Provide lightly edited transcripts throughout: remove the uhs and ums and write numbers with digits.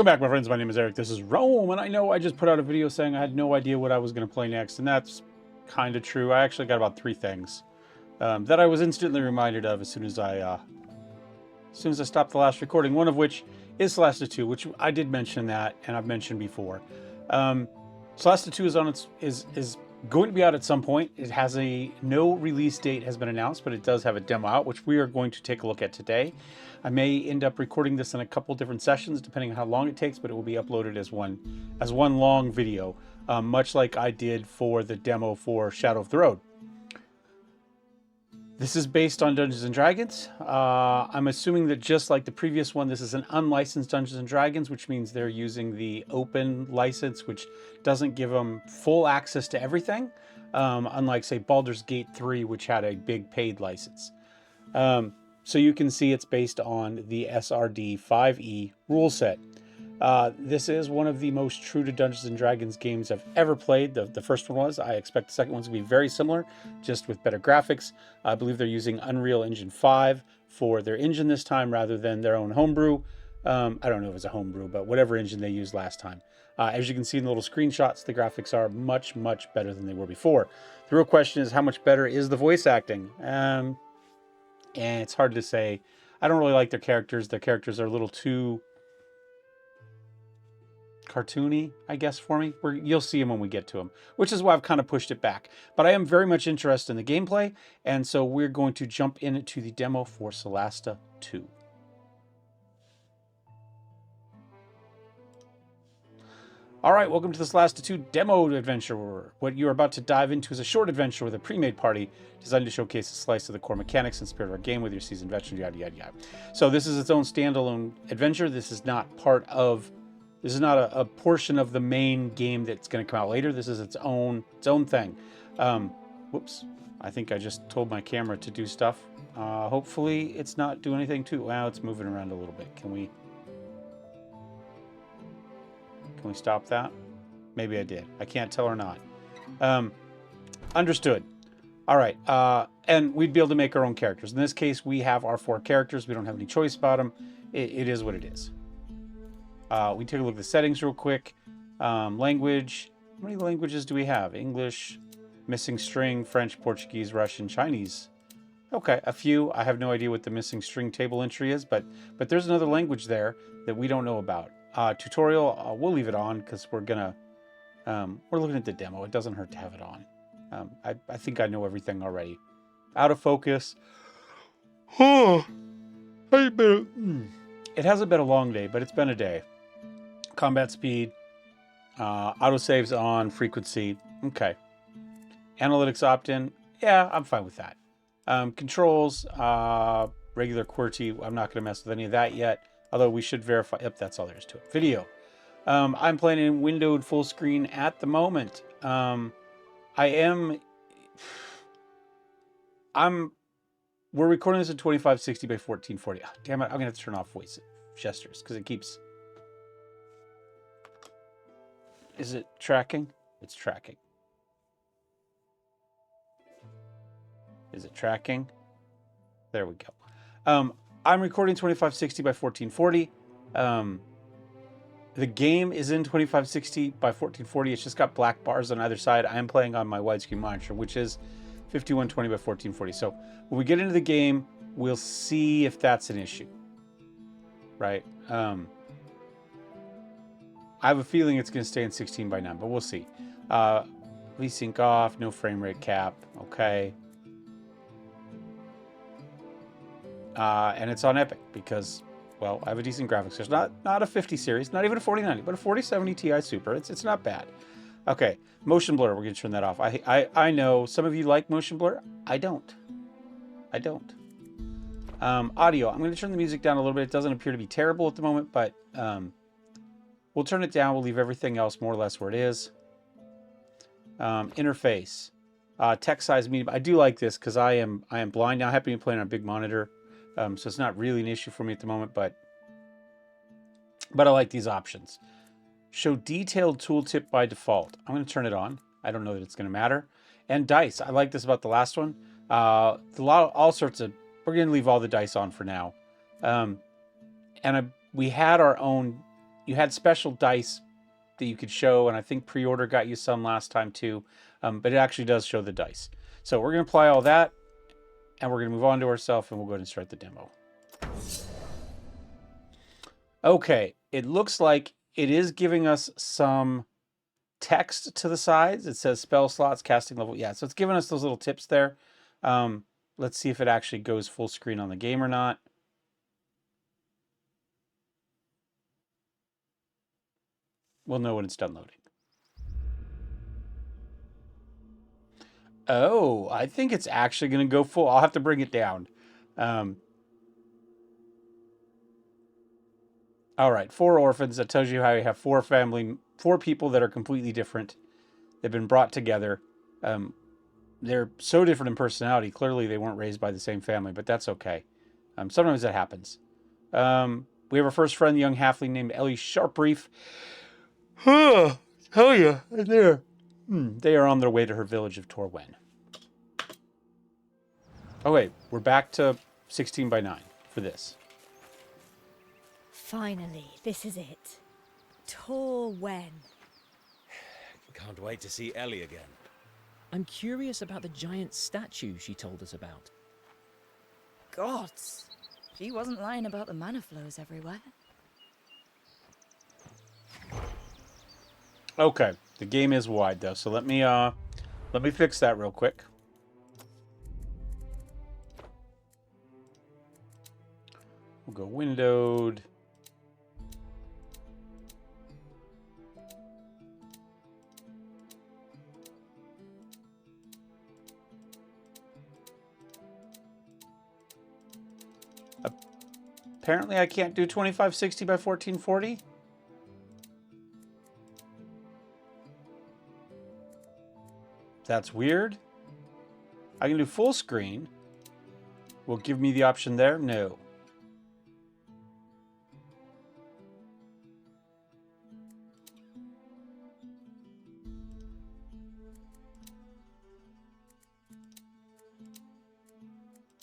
Welcome back, my friends. My name is Eric. This is Rome, and I know I just put out a video saying I had no idea what I was going to play next, and that's kind of true. I actually got about 3 things that I was instantly reminded of as soon as I stopped the last recording. One of which is Solasta II, which I did mention that, and I've mentioned before. Solasta II is going to be out at some point. It has no release date has been announced, but it does have a demo out, which we are going to take a look at today. I may end up recording this in a couple different sessions, depending on how long it takes, but it will be uploaded as one long video, much like I did for the demo for Shadow of the Road. This is based on Dungeons & Dragons. I'm assuming that just like the previous one, this is an unlicensed Dungeons & Dragons, which means they're using the open license, which doesn't give them full access to everything, unlike, say, Baldur's Gate 3, which had a big paid license. So you can see it's based on the SRD 5e rule set. This is one of the most true to Dungeons & Dragons games I've ever played. The first one was. I expect the second one's to be very similar, just with better graphics. I believe they're using Unreal Engine 5 for their engine this time rather than their own homebrew. I don't know if it's a homebrew, but whatever engine they used last time. As you can see in the little screenshots, the graphics are much, much better than they were before. The real question is, how much better is the voice acting? And it's hard to say. I don't really like their characters. Their characters are a little too cartoony, I guess, for me. You'll see them when we get to them, which is why I've kind of pushed it back. But I am very much interested in the gameplay, and so we're going to jump into the demo for Solasta II. All right, welcome to the Solasta II demo adventure. What you're about to dive into is a short adventure with a pre-made party designed to showcase a slice of the core mechanics and spirit of our game with your seasoned veteran, yada, yada, yada. So this is its own standalone adventure. This is not a portion of the main game that's going to come out later. This is its own thing. Whoops. I think I just told my camera to do stuff. Hopefully it's not doing anything too. Wow, it's moving around a little bit. Can we stop that? Maybe I did. I can't tell or not. Understood. All right. And we'd be able to make our own characters. In this case, we have our 4 characters. We don't have any choice about them. It is what it is. We take a look at the settings real quick. Language. How many languages do we have? English, missing string, French, Portuguese, Russian, Chinese. Okay, a few. I have no idea what the missing string table entry is, but there's another language there that we don't know about. Tutorial, we'll leave it on because we're looking at the demo. It doesn't hurt to have it on. I think I know everything already. Out of focus. It hasn't been a long day, but it's been a day. Combat speed, autosaves on, frequency. Okay. Analytics opt-in. Yeah, I'm fine with that. Controls, regular QWERTY. I'm not going to mess with any of that yet. Although we should verify. Yep, that's all there is to it. Video. I'm playing in windowed full screen at the moment. We're recording this at 2560 by 1440. Oh, damn it, I'm going to have to turn off voice gestures because it keeps... Is it tracking? It's tracking. Is it tracking? There we go. I'm recording 2560 by 1440. The game is in 2560 by 1440. It's just got black bars on either side. I am playing on my widescreen monitor, which is 5120 by 1440. So when we get into the game, we'll see if that's an issue. Right? I have a feeling it's going to stay in 16 by 9, but we'll see. VSync off, no frame rate cap. Okay. And it's on Epic because, well, I have a decent graphics. There's not a 50 series, not even a 4090, but a 4070 Ti Super. It's not bad. Okay, motion blur. We're gonna turn that off. I know some of you like motion blur. I don't. Audio. I'm gonna turn the music down a little bit. It doesn't appear to be terrible at the moment, but we'll turn it down. We'll leave everything else more or less where it is. Interface. Text size medium. I do like this because I am blind now. I happen to be playing on a big monitor. So it's not really an issue for me at the moment, but I like these options. Show detailed tooltip by default. I'm going to turn it on. I don't know that it's going to matter. And dice. I like this about the last one. All sorts of... We're going to leave all the dice on for now. We had our own you had special dice that you could show, and I think pre-order got you some last time too, but it actually does show the dice. So we're going to apply all that, and we're going to move on to ourselves, and we'll go ahead and start the demo. Okay, it looks like it is giving us some text to the sides. It says spell slots, casting level. Yeah, so it's giving us those little tips there. Let's see if it actually goes full screen on the game or not. We'll know when it's done loading. Oh, I think it's actually going to go full. I'll have to bring it down. All right, 4 orphans. That tells you how you have 4 people that are completely different. They've been brought together. They're so different in personality. Clearly, they weren't raised by the same family, but that's okay. Sometimes that happens. We have our first friend, the young halfling named Ellie Sharpreef. Hell yeah, there. They are on their way to her village of Torwen. Oh wait, we're back to 16 by 9 for this. Finally, this is it. Torwen. Can't wait to see Ellie again. I'm curious about the giant statue she told us about. Gods. She wasn't lying about the mana flows everywhere. Okay, the game is wide though, so let me fix that real quick. We'll go windowed. Apparently I can't do 2560 by 1440. That's weird. I can do full screen. Will it give me the option there? No.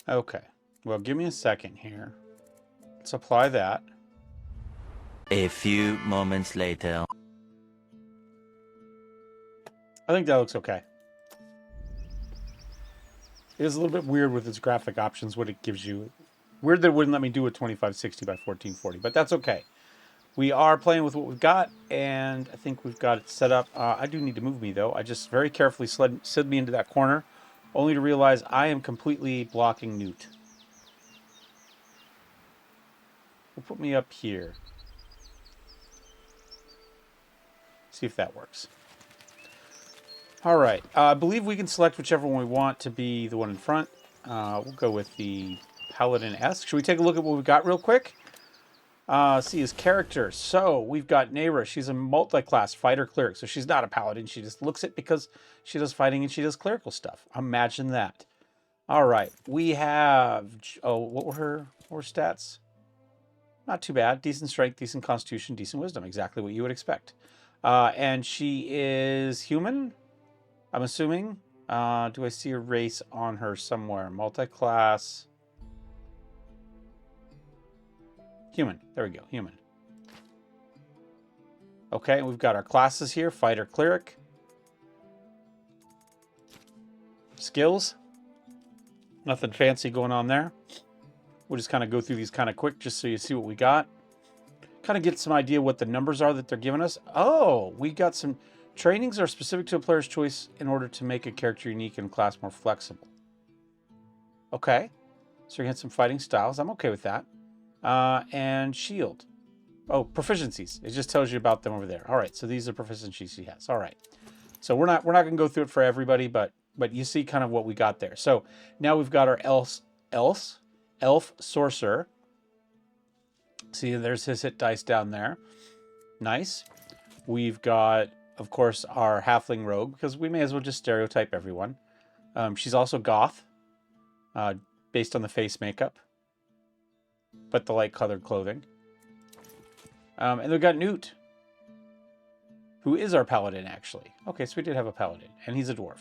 Okay. Well, give me a second here. Let's apply that. A few moments later. I think that looks okay. It is a little bit weird with its graphic options, what it gives you. Weird that it wouldn't let me do a 2560 by 1440, but that's okay. We are playing with what we've got, and I think we've got it set up. I do need to move me, though. I just very carefully slid me into that corner, only to realize I am completely blocking Newt. We'll put me up here. See if that works. All right. I believe we can select whichever one we want to be the one in front. We'll go with the Paladin-esque. Should we take a look at what we've got real quick? See his character. So we've got Nayra. She's a multi-class fighter cleric. So she's not a paladin. She just looks it because she does fighting and she does clerical stuff. Imagine that. All right. We have... Oh, what were her stats? Not too bad. Decent strength, decent constitution, decent wisdom. Exactly what you would expect. And she is human, I'm assuming. Do I see a race on her somewhere? Multi-class. Human. There we go. Human. Okay, we've got our classes here. Fighter, cleric. Skills. Nothing fancy going on there. We'll just kind of go through these kind of quick just so you see what we got. Kind of get some idea what the numbers are that they're giving us. Oh, we got some... Trainings are specific to a player's choice in order to make a character unique and class more flexible. Okay. So we get some fighting styles. I'm okay with that. And shield. Oh, proficiencies. It just tells you about them over there. All right. So these are proficiencies she has. All right. So we're not going to go through it for everybody, but you see kind of what we got there. So now we've got our elf sorcerer. See, there's his hit dice down there. Nice. We've got, of course, our halfling rogue, because we may as well just stereotype everyone. She's also goth, based on the face makeup, but the light-colored clothing. And we've got Newt, who is our paladin, actually. Okay, so we did have a paladin, and he's a dwarf.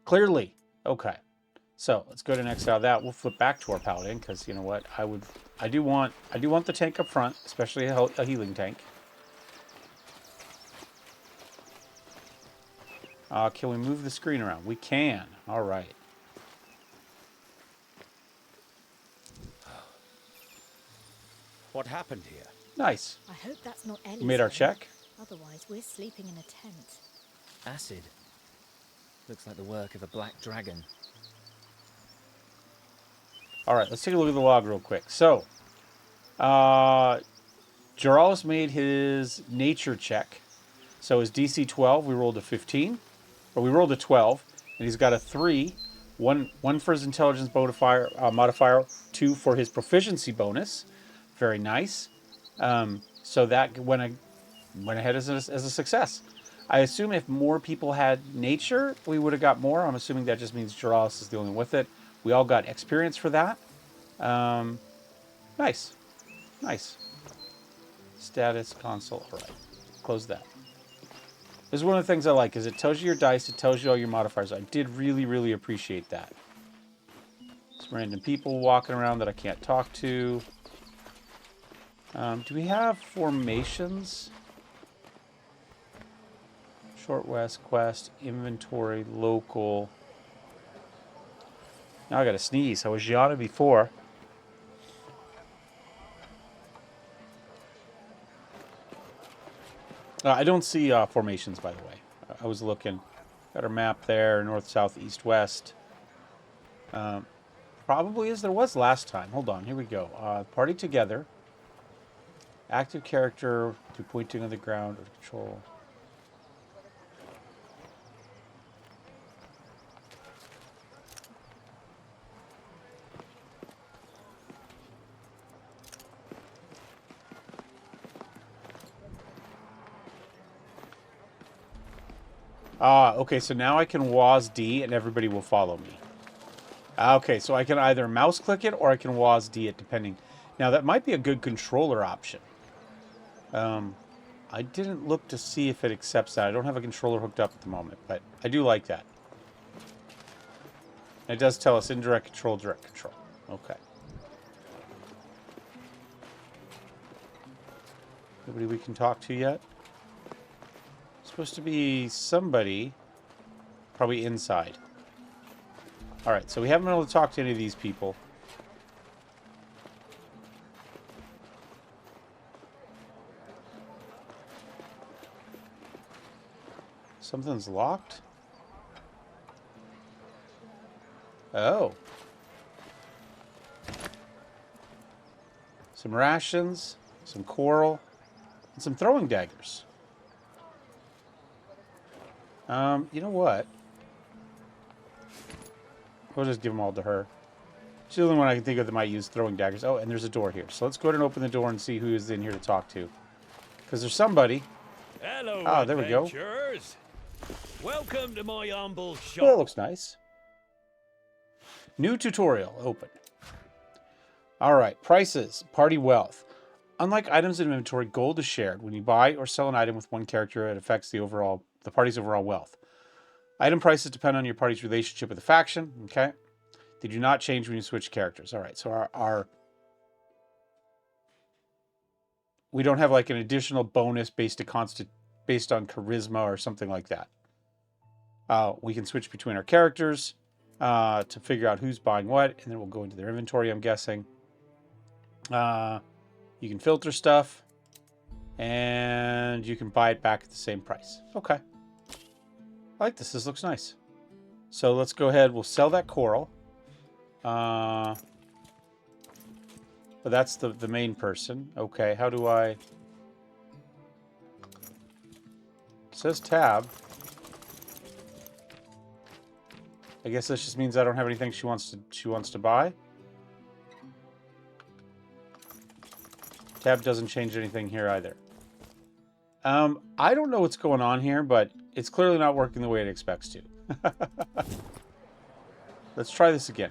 Clearly. Okay. So let's go ahead and exit out of that. We'll flip back to our paladin because you know what? I do want the tank up front, especially a healing tank. Can we move the screen around? We can. All right. What happened here? Nice. I hope that's not Ellie's We made our home. check. Otherwise, we're sleeping in a tent. Acid. Looks like the work of a black dragon. All right, let's take a look at the log real quick. So, Jaralis made his nature check. So his DC 12, we rolled a 15, or we rolled a 12, and he's got a 3, one for his intelligence modifier, 2 for his proficiency bonus. Very nice. So that went ahead as a success. I assume if more people had nature, we would have got more. I'm assuming that just means Jaralis is the only one with it. We all got experience for that. Nice. Nice. Status console. All right. Close that. This is one of the things I like, is it tells you your dice, it tells you all your modifiers. I did really, really appreciate that. Some random people walking around that I can't talk to. Do we have formations? Short West quest, inventory, local. Now I gotta sneeze. I was yawning before. I don't see formations, by the way. I was looking. Got our map there, north, south, east, west. Probably as there was last time. Hold on, here we go. Party together. Active character to pointing on the ground or control. Okay, so now I can WAS D and everybody will follow me. Okay, so I can either mouse click it or I can WAS D it, depending. Now, that might be a good controller option. I didn't look to see if it accepts that. I don't have a controller hooked up at the moment, but I do like that. And it does tell us indirect control, direct control. Okay. Nobody we can talk to yet? Supposed to be somebody probably inside. All right, so we haven't been able to talk to any of these people. Something's locked. Oh. Some rations, some coral, and some throwing daggers. You know what? We'll just give them all to her. She's the only one I can think of that might use throwing daggers. Oh, and there's a door here. So let's go ahead and open the door and see who is in here to talk to. Because there's somebody. Hello, there we go. adventurers. Welcome to my humble shop. Well, that looks nice. New tutorial open. All right, prices, party wealth. Unlike items in inventory, gold is shared. When you buy or sell an item with one character, it affects the party's overall wealth. Item prices depend on your party's relationship with the faction. Okay, they do not change when you switch characters. All right, so our we don't have like an additional bonus based on charisma or something like that. We can switch between our characters to figure out who's buying what, and then we'll go into their inventory, I'm guessing. You can filter stuff, and you can buy it back at the same price. Okay. I like this. This looks nice. So let's go ahead. We'll sell that coral. But that's the main person. Okay, how do I... It says tab. I guess this just means I don't have anything she wants to buy. Tab doesn't change anything here either. I don't know what's going on here, but it's clearly not working the way it expects to. Let's try this again.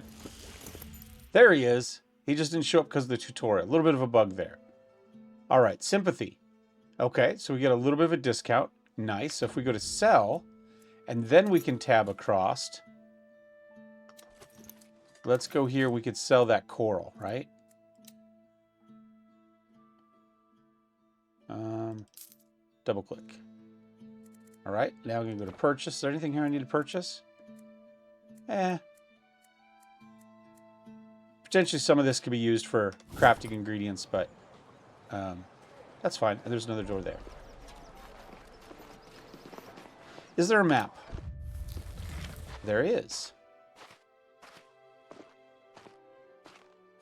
There he is. He just didn't show up because of the tutorial. A little bit of a bug there. All right, sympathy. Okay, so we get a little bit of a discount. Nice. So if we go to sell, and then we can tab across. Let's go here. We could sell that coral, right? Double click. All right, now I'm going to go to purchase. Is there anything here I need to purchase? Potentially some of this could be used for crafting ingredients, but that's fine. And there's another door there. Is there a map? There is.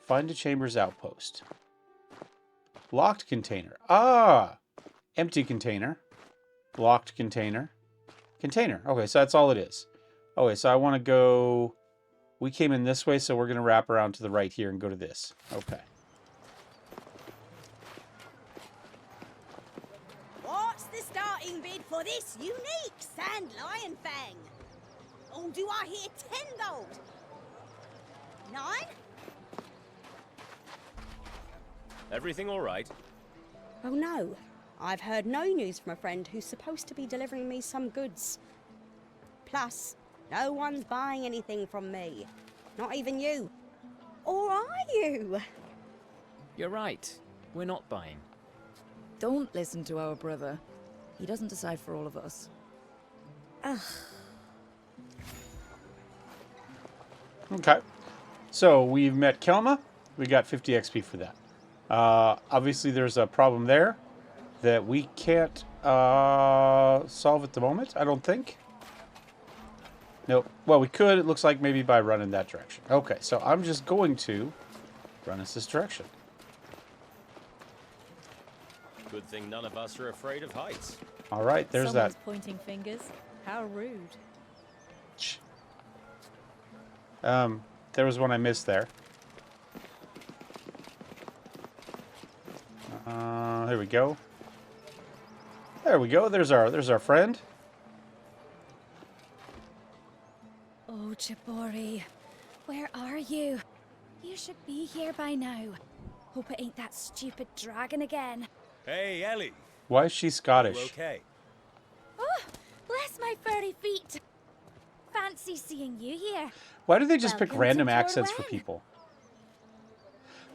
Find a chamber's outpost. Locked container. Ah! Empty container. Locked container. Container. Okay, so that's all it is. Okay, so I want to go... We came in this way, so we're going to wrap around to the right here and go to this. Okay. What's the starting bid for this unique sand lion fang? Oh, do I hear 10 gold? 9? Everything all right? Oh no, I've heard no news from a friend who's supposed to be delivering me some goods. Plus, no one's buying anything from me. Not even you. Or are you? You're right. We're not buying. Don't listen to our brother. He doesn't decide for all of us. Ugh. Okay. So we've met Kelma. We got 50 XP for that. Obviously, there's a problem there that we can't solve at the moment, I don't think. Nope. Well, we could. It looks like maybe by running that direction. Okay, so I'm just going to run us this direction. Good thing none of us are afraid of heights. All right, there's Someone's that. pointing fingers. How rude. Shh. There was one I missed there. There we go. There we go. There's our friend. Oh, Chibori, where are you? You should be here by now. Hope it ain't that stupid dragon again. Hey, Ellie. Why is she You Scottish? okay? Oh, bless my furry feet. Fancy seeing you here. Why do they just pick Welcome random to accents for Torwen. people?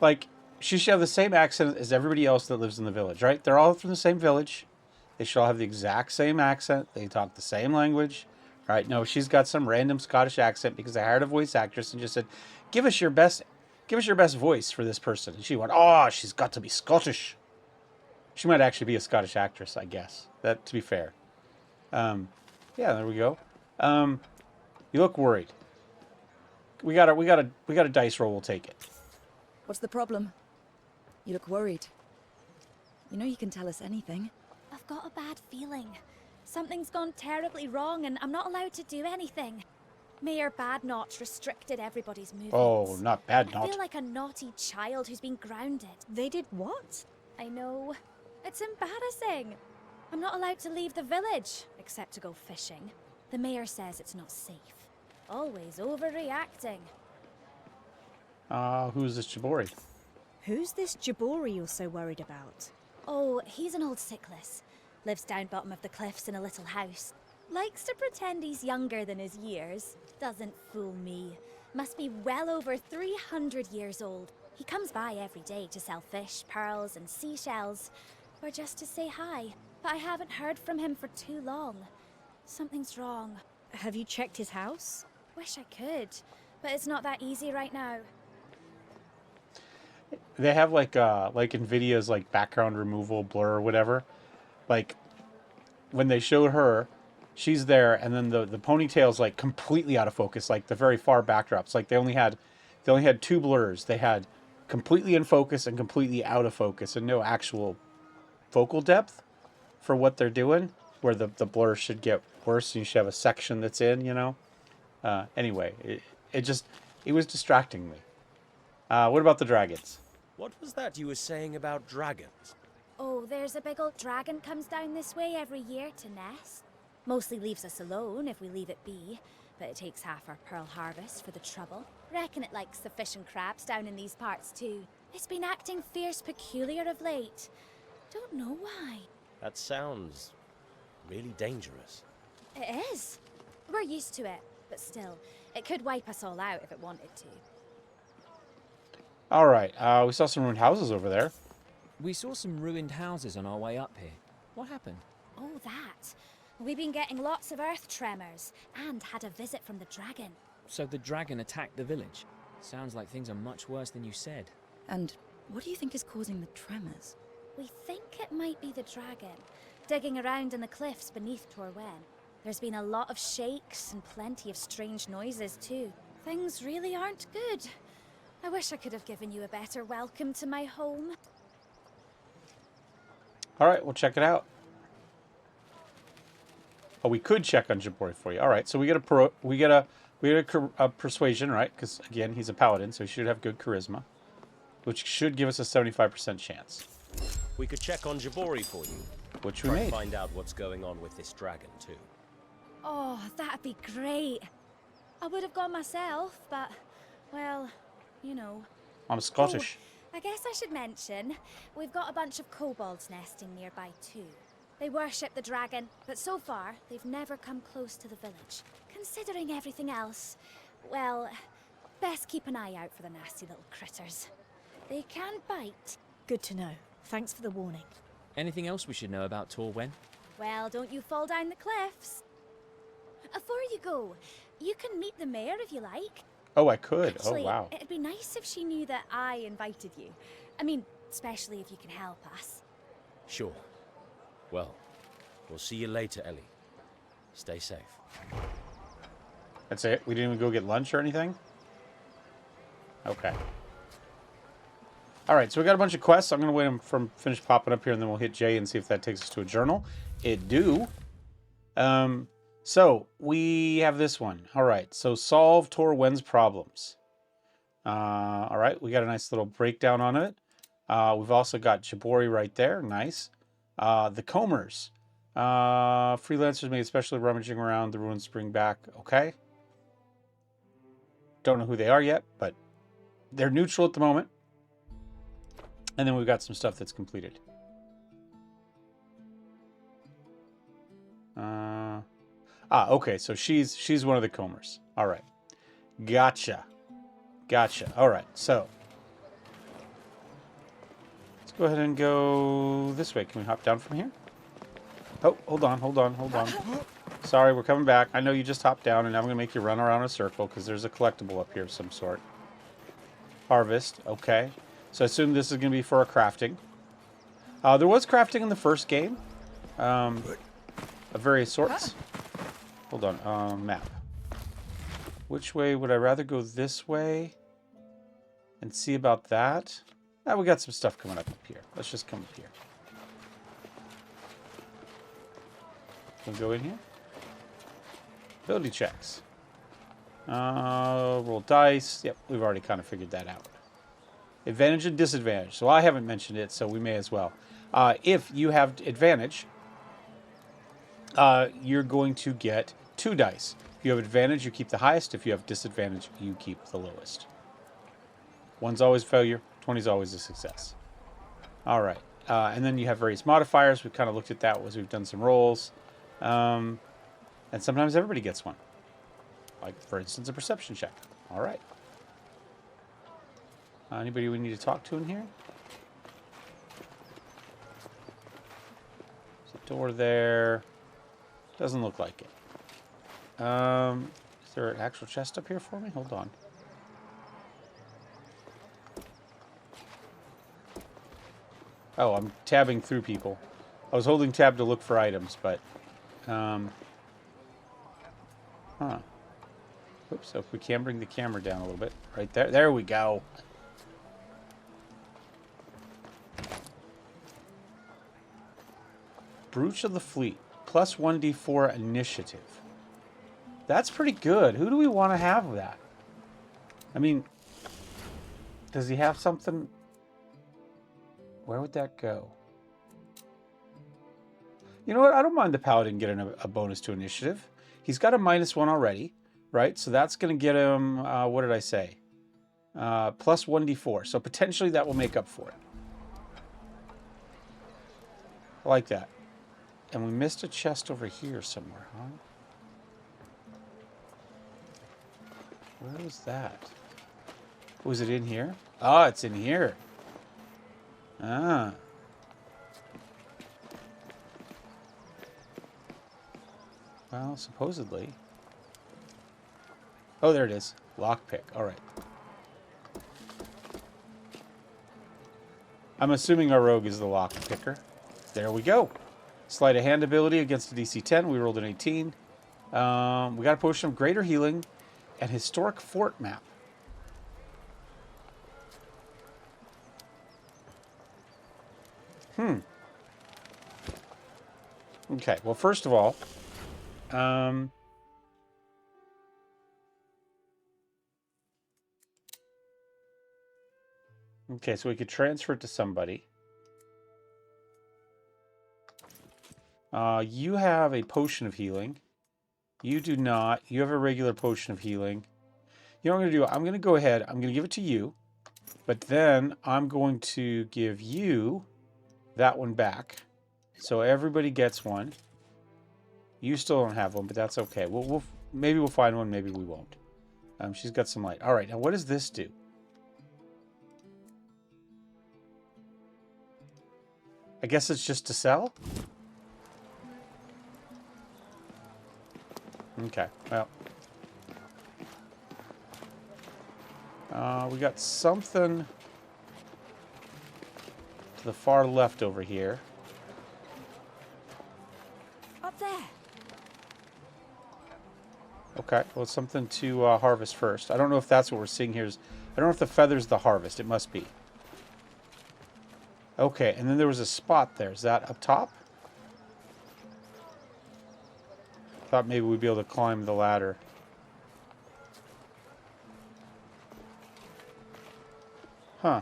Like, she should have the same accent as everybody else that lives in the village, right? They're all from the same village. They should all have the exact same accent. They talk the same language. Right? No, she's got some random Scottish accent because I hired a voice actress and just said, give us your best voice for this person. And she went, oh, she's got to be Scottish. She might actually be a Scottish actress, I guess. That, to be fair. Yeah, there we go. You look worried. We got a dice roll. We'll take it. What's the problem? You look worried. You know you can tell us anything. I've got a bad feeling. Something's gone terribly wrong and I'm not allowed to do anything. Mayor Badnotch restricted everybody's movements. Oh, not bad, I not. feel like a naughty child who's been grounded. They did what? I know. It's embarrassing. I'm not allowed to leave the village, except to go fishing. The mayor says it's not safe. Always overreacting. Who's this Chibori? Who's this Jabori you're so worried about? Oh, he's an old sickless. Lives down bottom of the cliffs in a little house. Likes to pretend he's younger than his years. Doesn't fool me. Must be well over 300 years old. He comes by every day to sell fish, pearls, and seashells. Or just to say hi. But I haven't heard from him for too long. Something's wrong. Have you checked his house? Wish I could. But it's not that easy right now. They have like NVIDIA's like background removal blur or whatever. Like when they showed her, she's there, and then the ponytail's like completely out of focus, like the very far backdrops. Like they only had two blurs. They had completely in focus and completely out of focus, and no actual focal depth for what they're doing. Where the blur should get worse, and you should have a section that's in, you know. Anyway, it was distracting me. What about the dragons? What was that you were saying about dragons? Oh, there's a big old dragon comes down this way every year to nest. Mostly leaves us alone if we leave it be, but it takes half our pearl harvest for the trouble. Reckon it likes the fish and crabs down in these parts too. It's been acting fierce peculiar of late. Don't know why. That sounds really dangerous. It is. We're used to it, but still, it could wipe us all out if it wanted to. All right. We saw some ruined houses over there. We saw some ruined houses on our way up here. What happened? Oh, that. We've been getting lots of earth tremors and had a visit from the dragon. So the dragon attacked the village. Sounds like things are much worse than you said. And what do you think is causing the tremors? We think it might be the dragon, digging around in the cliffs beneath Torwen. There's been a lot of shakes and plenty of strange noises too. Things really aren't good. I wish I could have given you a better welcome to my home. All right, we'll check it out. Oh, we could check on Jabori for you. All right, so we get a persuasion, right? Because again, he's a paladin, so he should have good charisma, which should give us a 75% chance. We could check on Jabori for you. Which we Try made. to find out what's going on with this dragon too. Oh, that'd be great. I would have gone myself, but, well, you know. I'm Scottish. Oh, I guess I should mention, we've got a bunch of kobolds nesting nearby too. They worship the dragon, but so far, they've never come close to the village. Considering everything else, well, best keep an eye out for the nasty little critters. They can bite. Good to know. Thanks for the warning. Anything else we should know about Torwen? Well, don't you fall down the cliffs. Before you go, you can meet the mayor if you like. Oh, I could. Actually, Oh, wow. it'd be nice if she knew that I invited you. I mean, especially if you can help us. Sure. Well, we'll see you later, Ellie. Stay safe. That's it? We didn't even go get lunch or anything? Okay. All right, so we got a bunch of quests. I'm going to wait them from finish popping up here, and then we'll hit J and see if that takes us to a journal. It do. So we have this one. All right, so solve Torwen's problems. All right, we got a nice little breakdown on it. We've also got Jabori right there. Nice. The Combers. Freelancers may especially rummaging around the ruins bring back. Okay. Don't know who they are yet, but they're neutral at the moment. And then we've got some stuff that's completed. Okay, so she's one of the Combers. All right. Gotcha. All right, so let's go ahead and go this way. Can we hop down from here? Oh, hold on. Sorry, we're coming back. I know you just hopped down, and I'm going to make you run around a circle because there's a collectible up here of some sort. Harvest. Okay. So I assume this is going to be for a crafting. There was crafting in the first game. Of various sorts. Hold on. Map. Which way would I rather go? This way? And see about that? We got some stuff coming up here. Let's just come up here. Can we go in here? Ability checks. Roll dice. Yep, we've already kind of figured that out. Advantage and disadvantage. So I haven't mentioned it, so we may as well. If you have advantage, you're going to get 2 dice. If you have advantage, you keep the highest. If you have disadvantage, you keep the lowest. 1's always failure. 20's always a success. All right. And then you have various modifiers. We've kind of looked at that as we've done some rolls. And sometimes everybody gets one. Like, for instance, a perception check. All right. Anybody we need to talk to in here? There's a door there. Doesn't look like it. Is there an actual chest up here for me? Hold on. Oh, I'm tabbing through people. I was holding tab to look for items, but... Oops, so if we can bring the camera down a little bit. Right there. There we go. Brooch of the Fleet. Plus 1d4 initiative. That's pretty good. Who do we want to have that? I mean, does he have something? Where would that go? You know what? I don't mind the Paladin getting a bonus to initiative. He's got a -1 already, right? So that's going to get him, what did I say? Plus 1d4. So potentially that will make up for it. I like that. And we missed a chest over here somewhere, huh? Where was that? Was it in here? Ah, it's in here. Ah. Well, supposedly. Oh, there it is. Lockpick. All right. I'm assuming our rogue is the lock picker. There we go. Sleight of hand ability against a DC 10. We rolled an 18. We got a potion of greater healing and historic fort map. Okay, well, first of all, okay, so we could transfer it to somebody. You have a potion of healing. You do not. You have a regular potion of healing. You know what I'm going to do? I'm going to go ahead. I'm going to give it to you. But then I'm going to give you that one back. So everybody gets one. You still don't have one, but that's okay. Maybe we'll find one. Maybe we won't. She's got some light. All right. Now, what does this do? I guess it's just to sell? Okay. Well. We got something to the far left over here. Up there. Okay, well, it's something to harvest first. I don't know if that's what we're seeing here. I don't know if the feather's the harvest. It must be. Okay, and then there was a spot there. Is that up top? Thought maybe we'd be able to climb the ladder. Huh.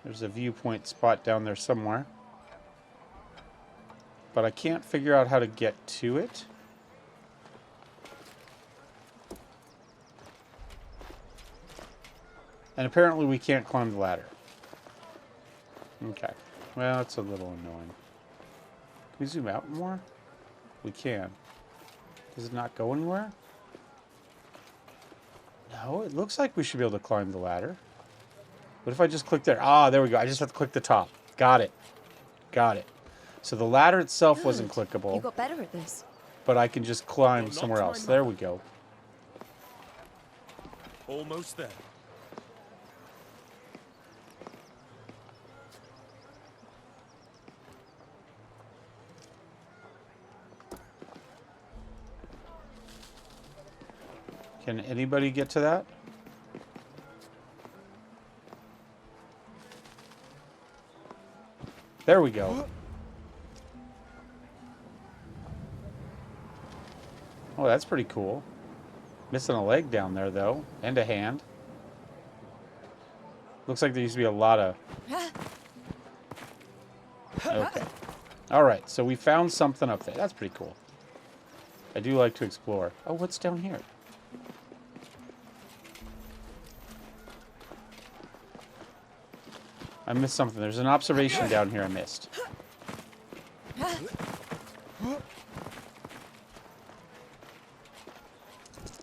There's a viewpoint spot down there somewhere. But I can't figure out how to get to it. And apparently we can't climb the ladder. Okay. Well, that's a little annoying. Can we zoom out more? We can. Does it not go anywhere? No, it looks like we should be able to climb the ladder. What if I just click there? Ah, there we go. I just have to click the top. Got it. Got it. So the ladder itself wasn't clickable. You got better at this. But I can just climb somewhere else. There we go. Almost there. Can anybody get to that? There we go. Oh, that's pretty cool. Missing a leg down there, though. And a hand. Looks like there used to be a lot of... Okay. Alright, so we found something up there. That's pretty cool. I do like to explore. Oh, what's down here? I missed something. There's an observation down here I missed.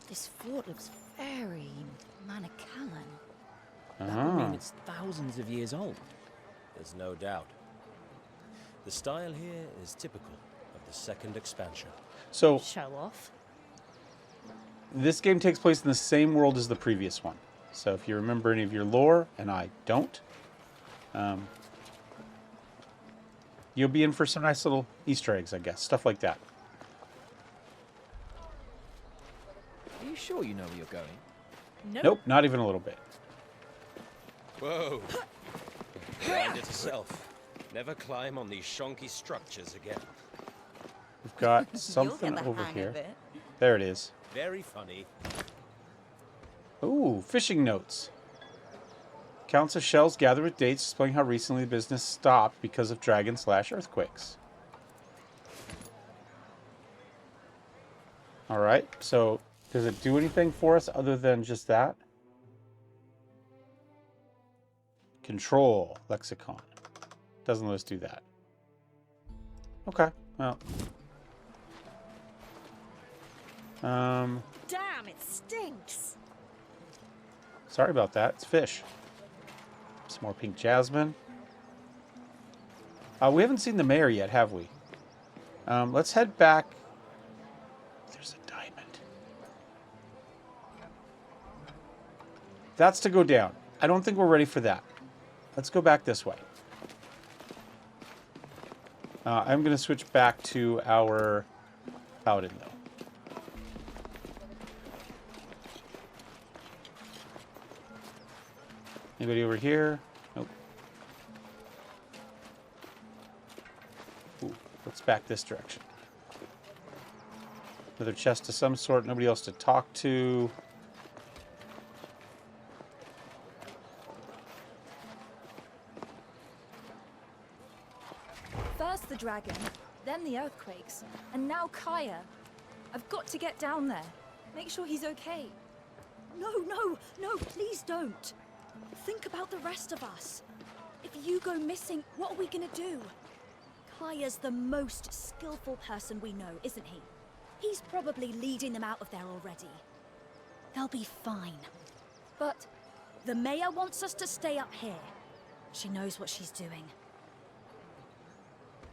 This fort looks very Manichaean. That would mean it's thousands of years old. There's no doubt. The style here is typical of the second expansion. So, Show off. this game takes place in the same world as the previous one. So if you remember any of your lore, and I don't, you'll be in for some nice little Easter eggs, I guess. Stuff like that. Are you sure you know where you're going? Nope, not even a little bit. Whoa. Reminder to self. Never climb on these shonky structures again. We've got something over here. There it is. Very funny. Ooh, fishing notes. Counts of shells gathered with dates displaying how recently the business stopped because of dragon/earthquakes. Alright, so does it do anything for us other than just that? Control lexicon. Doesn't let us do that. Okay. Well. Damn, it stinks. Sorry about that. It's fish. Some more pink jasmine. We haven't seen the mayor yet, have we? Let's head back. There's a diamond. That's to go down. I don't think we're ready for that. Let's go back this way. I'm going to switch back to our paladin, though. Anybody over here? Nope. Ooh, let's back this direction. Another chest of some sort. Nobody else to talk to. First the dragon, then the earthquakes, and now Kaya. I've got to get down there. Make sure he's okay. No, please don't. Think about the rest of us. If you go missing, what are we gonna do? Kaya's the most skillful person we know, isn't he? He's probably leading them out of there already. They'll be fine. But The mayor wants us to stay up here. She knows what she's doing.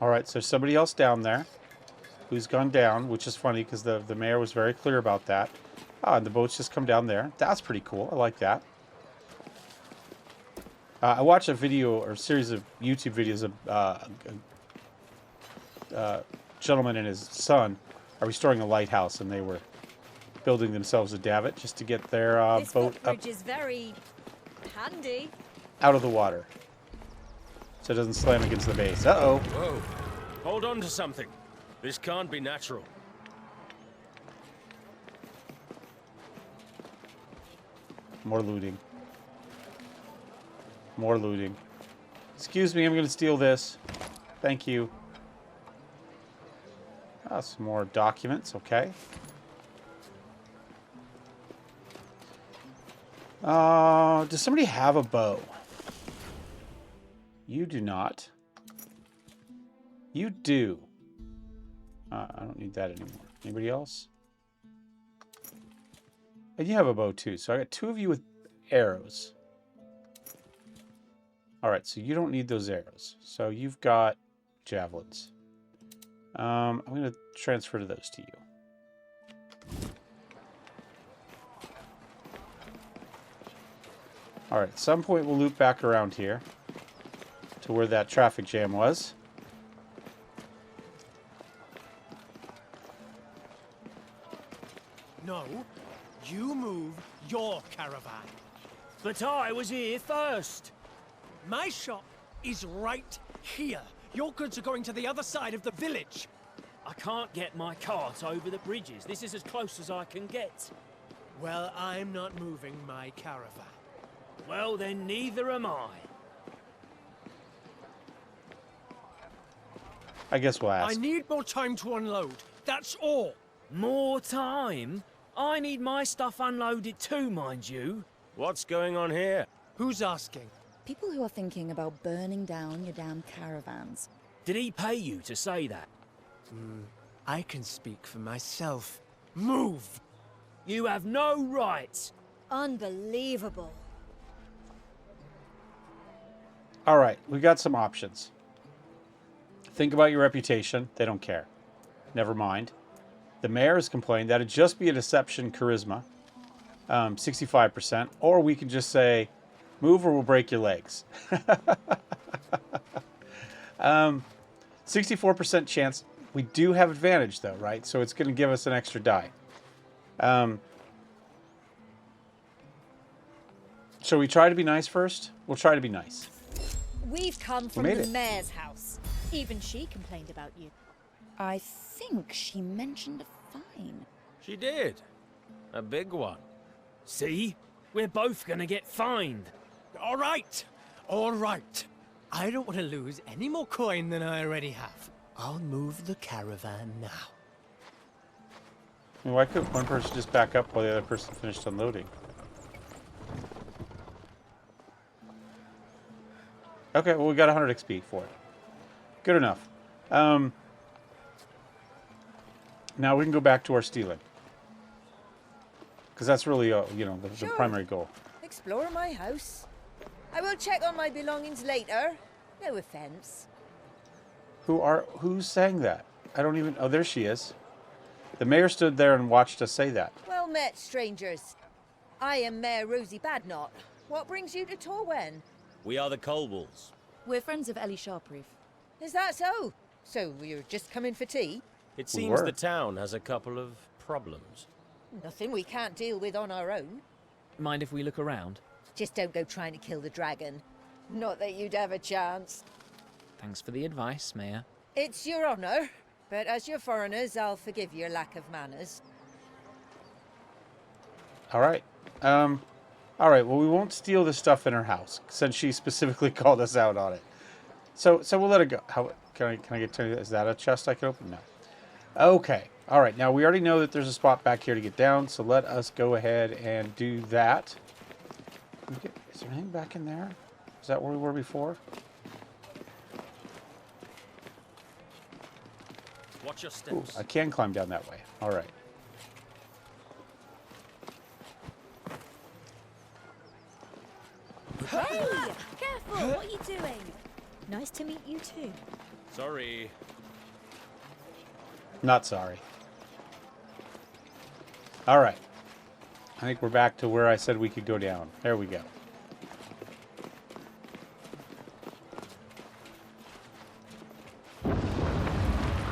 All right, so there's somebody else down there who's gone down, which is funny because the mayor was very clear about that. Ah, and the boats just come down there. That's pretty cool. I like that. I watched a video or a series of YouTube videos of a gentleman and his son are restoring a lighthouse, and they were building themselves a davit just to get their This boat up footbridge is very handy. out of the water so it doesn't slam against the base. Uh-oh. Whoa. Hold on to something. This can't be natural. More looting. More looting. Excuse me, I'm going to steal this. Thank you. Ah, some more documents, okay. Does somebody have a bow? You do not. You do. I don't need that anymore. Anybody else? And you have a bow too, so I got two of you with arrows. Alright, so you don't need those arrows. So you've got javelins. I'm going to transfer those to you. Alright, at some point we'll loop back around here to where that traffic jam was. No, you move your caravan. But I was here first. My shop is right here. Your goods are going to the other side of the village. I can't get my cart over the bridges. This is as close as I can get. Well, I'm not moving my caravan. Well, then neither am I. I guess we'll ask. I need more time to unload. That's all. More time? I need my stuff unloaded too, mind you. What's going on here? Who's asking? People who are thinking about burning down your damn caravans. Did he pay you to say that? I can speak for myself. Move! You have no right. Unbelievable. All right, we got some options. Think about your reputation. They don't care. Never mind. The mayor has complained that it'd just be a deception charisma, 65%, or we can just say, move or we'll break your legs. 64% chance. We do have advantage though, right? So it's going to give us an extra die. Shall we try to be nice first? We'll try to be nice. We've come from made the it. mayor's house. Even she complained about you. I think she mentioned a fine. She did. A big one. See? We're both gonna get fined. All right. All right. I don't want to lose any more coin than I already have. I'll move the caravan now. I mean, why couldn't one person just back up while the other person finished unloading? Okay, well, we got 100 XP for it. Good enough. Now we can go back to our stealing. Because that's really, you know, the primary goal. Explore my house. I will check on my belongings later. No offense. Who's saying that? I don't even... Oh, there she is. The mayor stood there and watched us say that. Well met, strangers. I am Mayor Rosie Badnot. What brings you to Torwen? We are the Colwalls. We're friends of Ellie Sharproof. Is that so? So you're just coming for tea? It seems the town has a couple of problems. Nothing we can't deal with on our own. Mind if we look around? Just don't go trying to kill the dragon. Not that you'd have a chance. Thanks for the advice, Mayor. It's your honor, but as you're foreigners, I'll forgive your lack of manners. All right. All right, well, we won't steal the stuff in her house, since she specifically called us out on it. So we'll let it go. How can I get to... Is that a chest I can open? No. Okay. All right, now we already know that there's a spot back here to get down, so let us go ahead and do that. Is there anything back in there? Is that where we were before? Watch your Ooh, steps. I can climb down that way. All right. Hey! Careful! What are you doing? Nice to meet you too. Sorry. Not sorry. All right. I think we're back to where I said we could go down. There we go.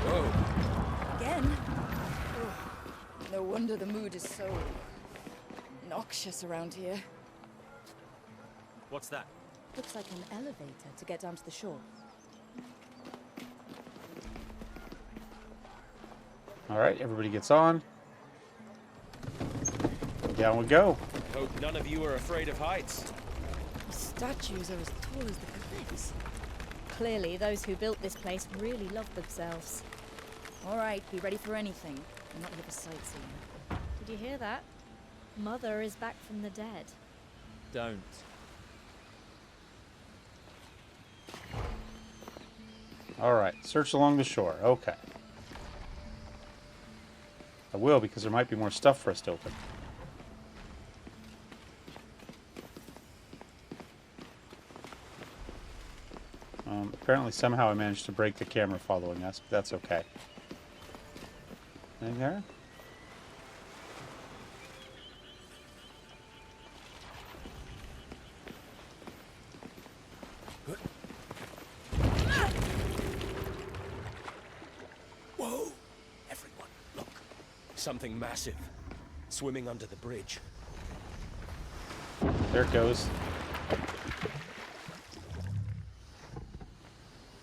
Whoa. Again? Oh, no wonder the mood is so noxious around here. What's that? Looks like an elevator to get down to the shore. All right, everybody gets on. Down we go. Hope none of you are afraid of heights. The statues are as tall as the cliffs. Clearly, those who built this place really love themselves. All right, be ready for anything. I'm not here for sightseeing. Did you hear that? Mother is back from the dead. Don't. All right, search along the shore. Okay. I will, because there might be more stuff for us to open. Apparently, somehow I managed to break the camera following us, but that's okay. Anything there? Whoa! Everyone, look. Something massive. Swimming under the bridge. There it goes.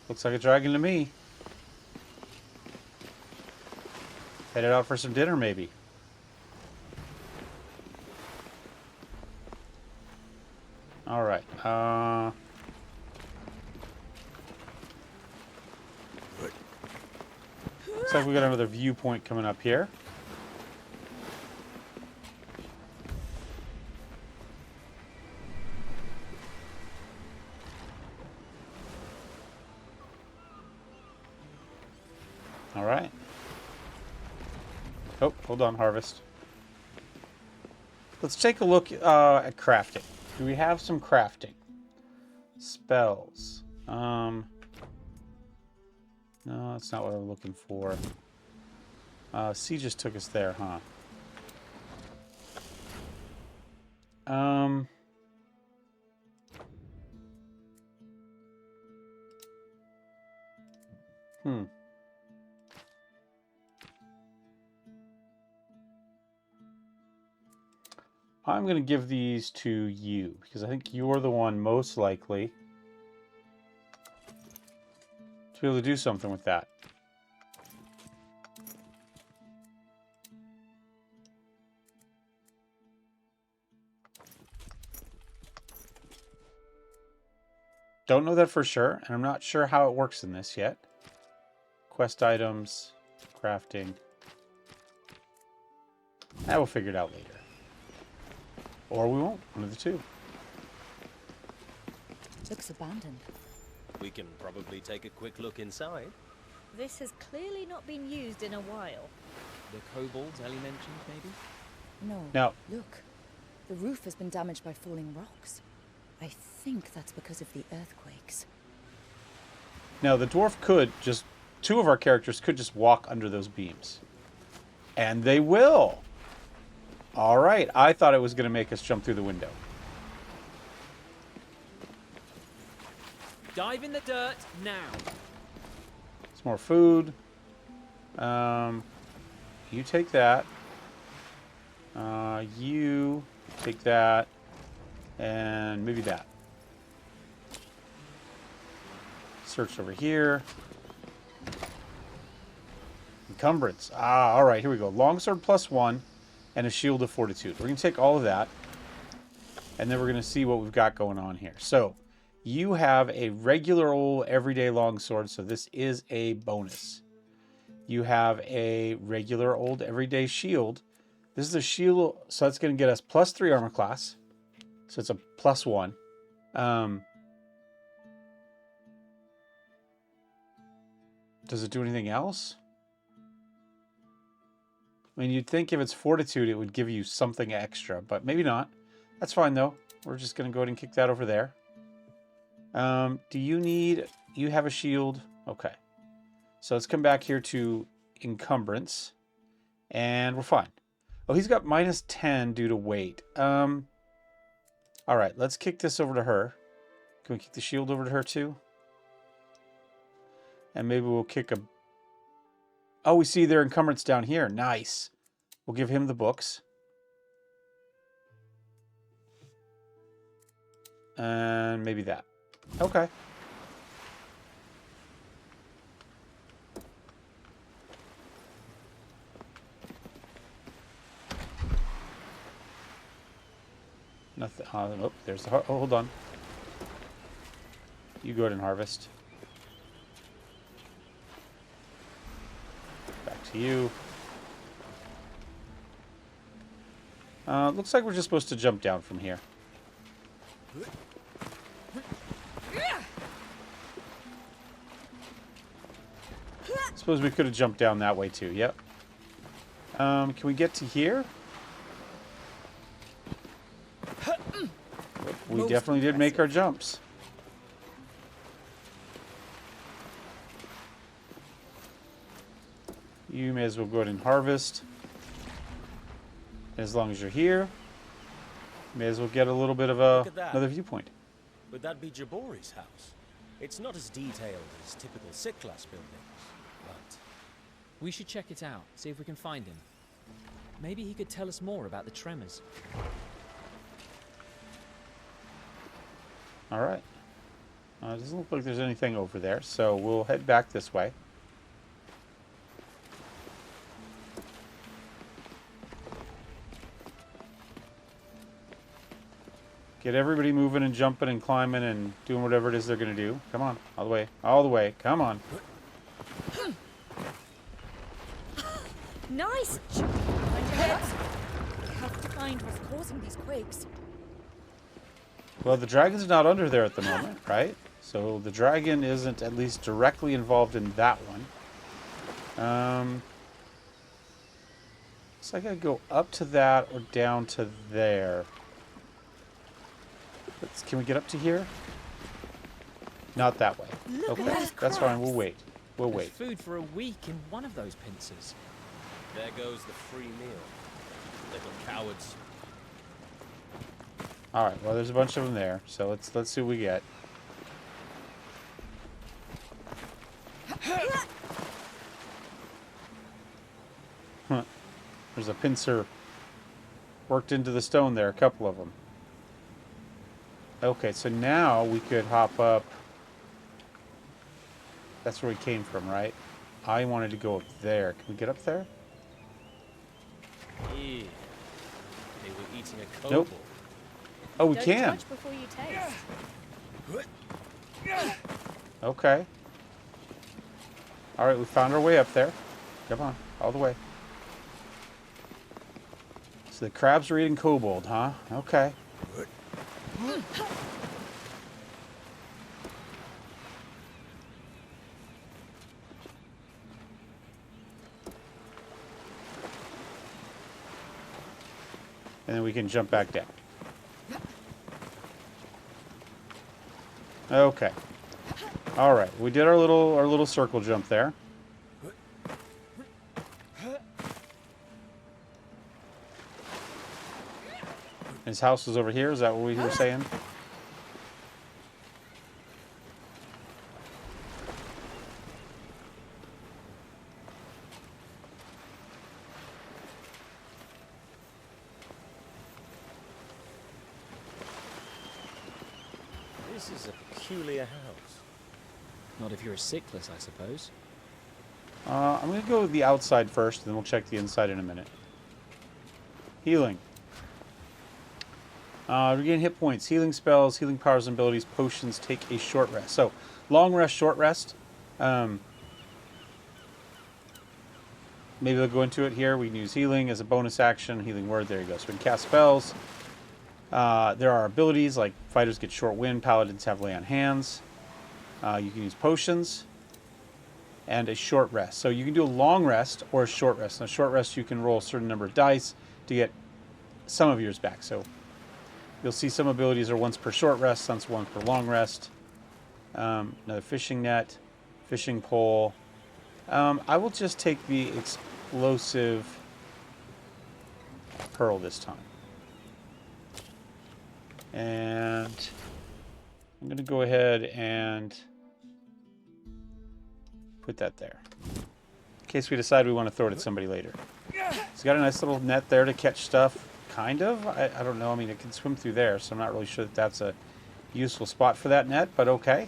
Looks like a dragon to me. Headed out for some dinner, maybe. All right. Looks like we got another viewpoint coming up here. All right. Oh, hold on, harvest. Let's take a look at crafting. Do we have some crafting? Spells. No, that's not what I'm looking for. C just took us there, huh? I'm going to give these to you, because I think you're the one most likely to be able to do something with that. Don't know that for sure, and I'm not sure how it works in this yet. Quest items, crafting. We'll figure it out later. Or we won't. One of the two. Looks abandoned. We can probably take a quick look inside. This has clearly not been used in a while. The kobolds Ellie mentioned, maybe? No. Now, Look, the roof has been damaged by falling rocks. I think that's because of the earthquakes. now the dwarf could just, two of our characters could just walk under those beams. And they will. All right, I thought it was going to make us jump through the window. Dive in the dirt now. Some more food. You take that. You take that. And maybe that. Search over here. Encumbrance. Ah, all right, here we go. Longsword +1 and a shield of fortitude. We're going to take all of that. And then we're going to see what we've got going on here. So, you have a regular old everyday longsword, so this is a bonus. You have a regular old everyday shield. This is a shield, so that's going to get us +3 armor class. So it's a +1. Does it do anything else? I mean, you'd think if it's fortitude, it would give you something extra, but maybe not. That's fine, though. We're just going to go ahead and kick that over there. Do you need... You have a shield. Okay. So let's come back here to encumbrance. And we're fine. Oh, he's got -10 due to weight. All right, let's kick this over to her. Can we kick the shield over to her, too? And maybe we'll kick a... Oh, we see their encumbrance down here. Nice. We'll give him the books. And maybe that. Okay. Nothing. Oh, there's the... Oh, hold on. You go ahead and harvest. Back to you. Looks like we're just supposed to jump down from here. Suppose we could have jumped down that way too. Yep. Can we get to here? We definitely did make our jumps. You may as well go ahead and harvest. As long as you're here, may as well get a little bit of another viewpoint. Would that be Jabori's house? It's not as detailed as typical C-class buildings, but... We should check it out, see if we can find him. Maybe he could tell us more about the tremors. All right. It doesn't look like there's anything over there, so we'll head back this way. Get everybody moving and jumping and climbing and doing whatever it is they're going to do. Come on. All the way. All the way. Come on. Nice! Mind your head. We have to find what's causing these quakes. Well, the dragon's not under there at the moment, right? So the dragon isn't at least directly involved in that one. So I gotta go up to that or down to there. Can we get up to here? Not that way. Okay, that's fine. We'll wait. We'll wait. Food for a week in one of those pincers. There goes the free meal. Little cowards. All right. Well, there's a bunch of them there, so let's see what we get. Huh. There's a pincer worked into the stone there. A couple of them. Okay, so now we could hop up. That's where we came from, right? I wanted to go up there. Can we get up there? Yeah. They were eating a kobold. Nope. Oh, we Don't can. judge before you taste. Okay. All right, we found our way up there. Come on, all the way. So the crabs are eating kobold, huh? Okay. And then we can jump back down. Okay. All right. We did our little circle jump there. His house is over here. Is that what we were saying? This is a peculiar house. Not if you're a sickless, I suppose. I'm going to go with the outside first, then we'll check the inside in a minute. Healing. Regain hit points, healing spells, healing powers and abilities, potions, take a short rest. So, long rest, short rest. Maybe we'll go into it here. We can use healing as a bonus action. Healing word, there you go. So we can cast spells. There are abilities like fighters get short wind, paladins have lay on hands. You can use potions and a short rest. So you can do a long rest or a short rest. Now, short rest, you can roll a certain number of dice to get some of yours back. So you'll see some abilities are once per short rest, some once per long rest. Another fishing net, fishing pole. I will just take the explosive pearl this time. And I'm going to go ahead and put that there. In case we decide we want to throw it at somebody later. It's got a nice little net there to catch stuff. Kind of. I don't know. I mean, it can swim through there, so I'm not really sure that that's a useful spot for that net, but okay.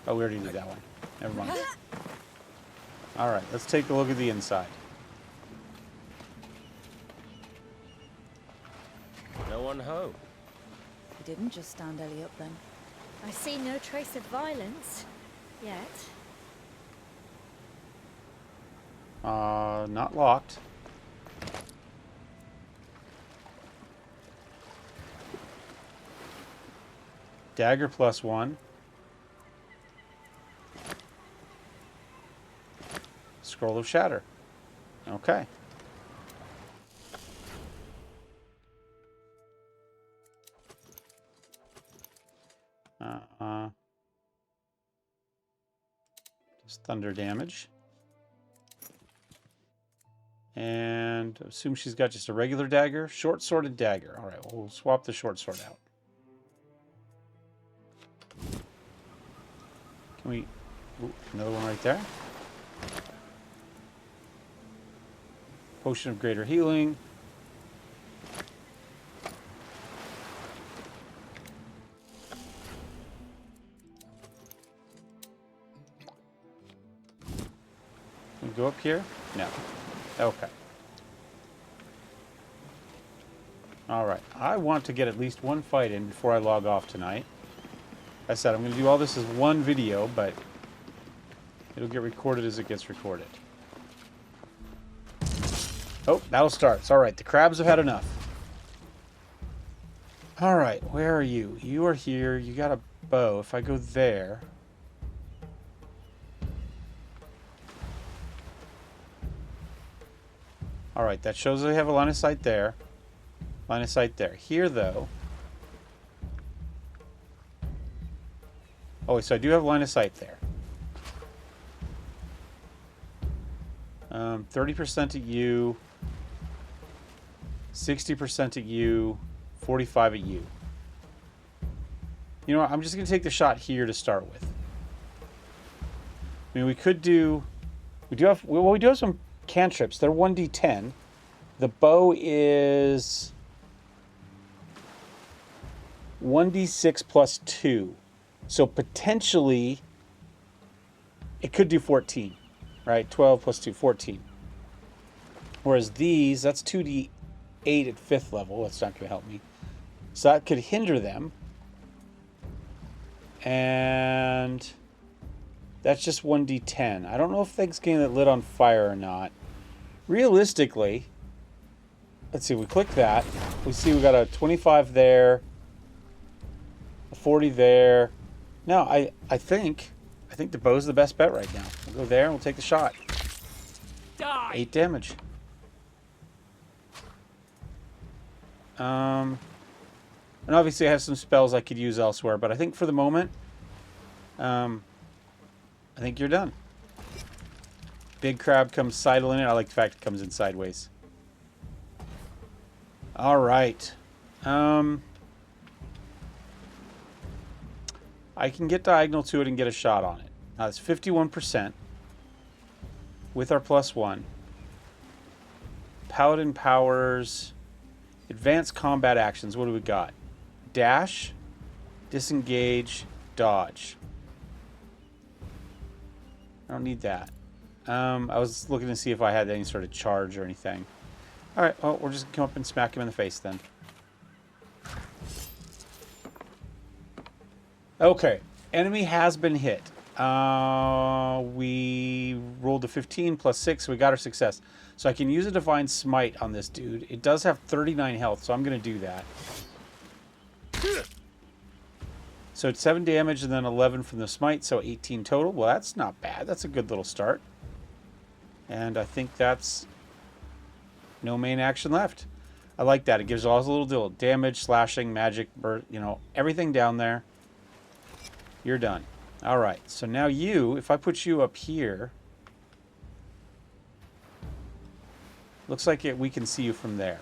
Oh, we already did that one. Never mind. All right, let's take a look at the inside. No one home. You didn't just stand Ellie up then. I see no trace of violence yet. Not locked. Dagger +1. Scroll of Shatter. Okay. Just thunder damage. And assume she's got just a regular dagger. Short-sworded dagger. All right, well, we'll swap the short sword out. Can we... Ooh, another one right there. Potion of greater healing. Can we go up here? No. Okay. Alright. I want to get at least one fight in before I log off tonight. Like I said, I'm going to do all this as one video, but it'll get recorded as it gets recorded. Oh, that'll start. It's alright. The crabs have had enough. Alright, where are you? You are here. You got a bow. If I go there... Alright, that shows I have a line of sight there. Line of sight there. Here, though... Oh, so I do have line of sight there. 30% at you... 60% at you, 45 at you. You know what? I'm just going to take the shot here to start with. I mean, we could do... We do have some cantrips. They're 1d10. The bow is 1d6 plus 2. So potentially, it could do 14. Right? 12 plus 2, 14. Whereas these, that's 2d8 at 5th level. That's not going to help me. So that could hinder them. And that's just 1d10. I don't know if things getting that lit on fire or not. Realistically, let's see, we click that. We see we got a 25 there, a 40 there. Now, I think I think the bow's the best bet right now. We'll go there and we'll take the shot. Die! 8 damage. And obviously I have some spells I could use elsewhere, but I think for the moment, I think you're done. Big crab comes sidling in. I like the fact it comes in sideways. All right. I can get diagonal to it and get a shot on it. Now it's 51% with our +1. Paladin powers, advanced combat actions. What do we got? Dash, disengage, dodge. I don't need that. I was looking to see if I had any sort of charge or anything. All right, well, we're just going to come up and smack him in the face then. Okay, enemy has been hit. We rolled a 15 plus 6, so we got our success. So I can use a Divine Smite on this dude. It does have 39 health, so I'm going to do that. So it's 7 damage and then 11 from the Smite, so 18 total. Well, that's not bad. That's a good little start. And I think that's no main action left. I like that. It gives all a little deal. Damage, slashing, magic, you know, everything down there. You're done. All right. So now you, if I put you up here, looks like we can see you from there.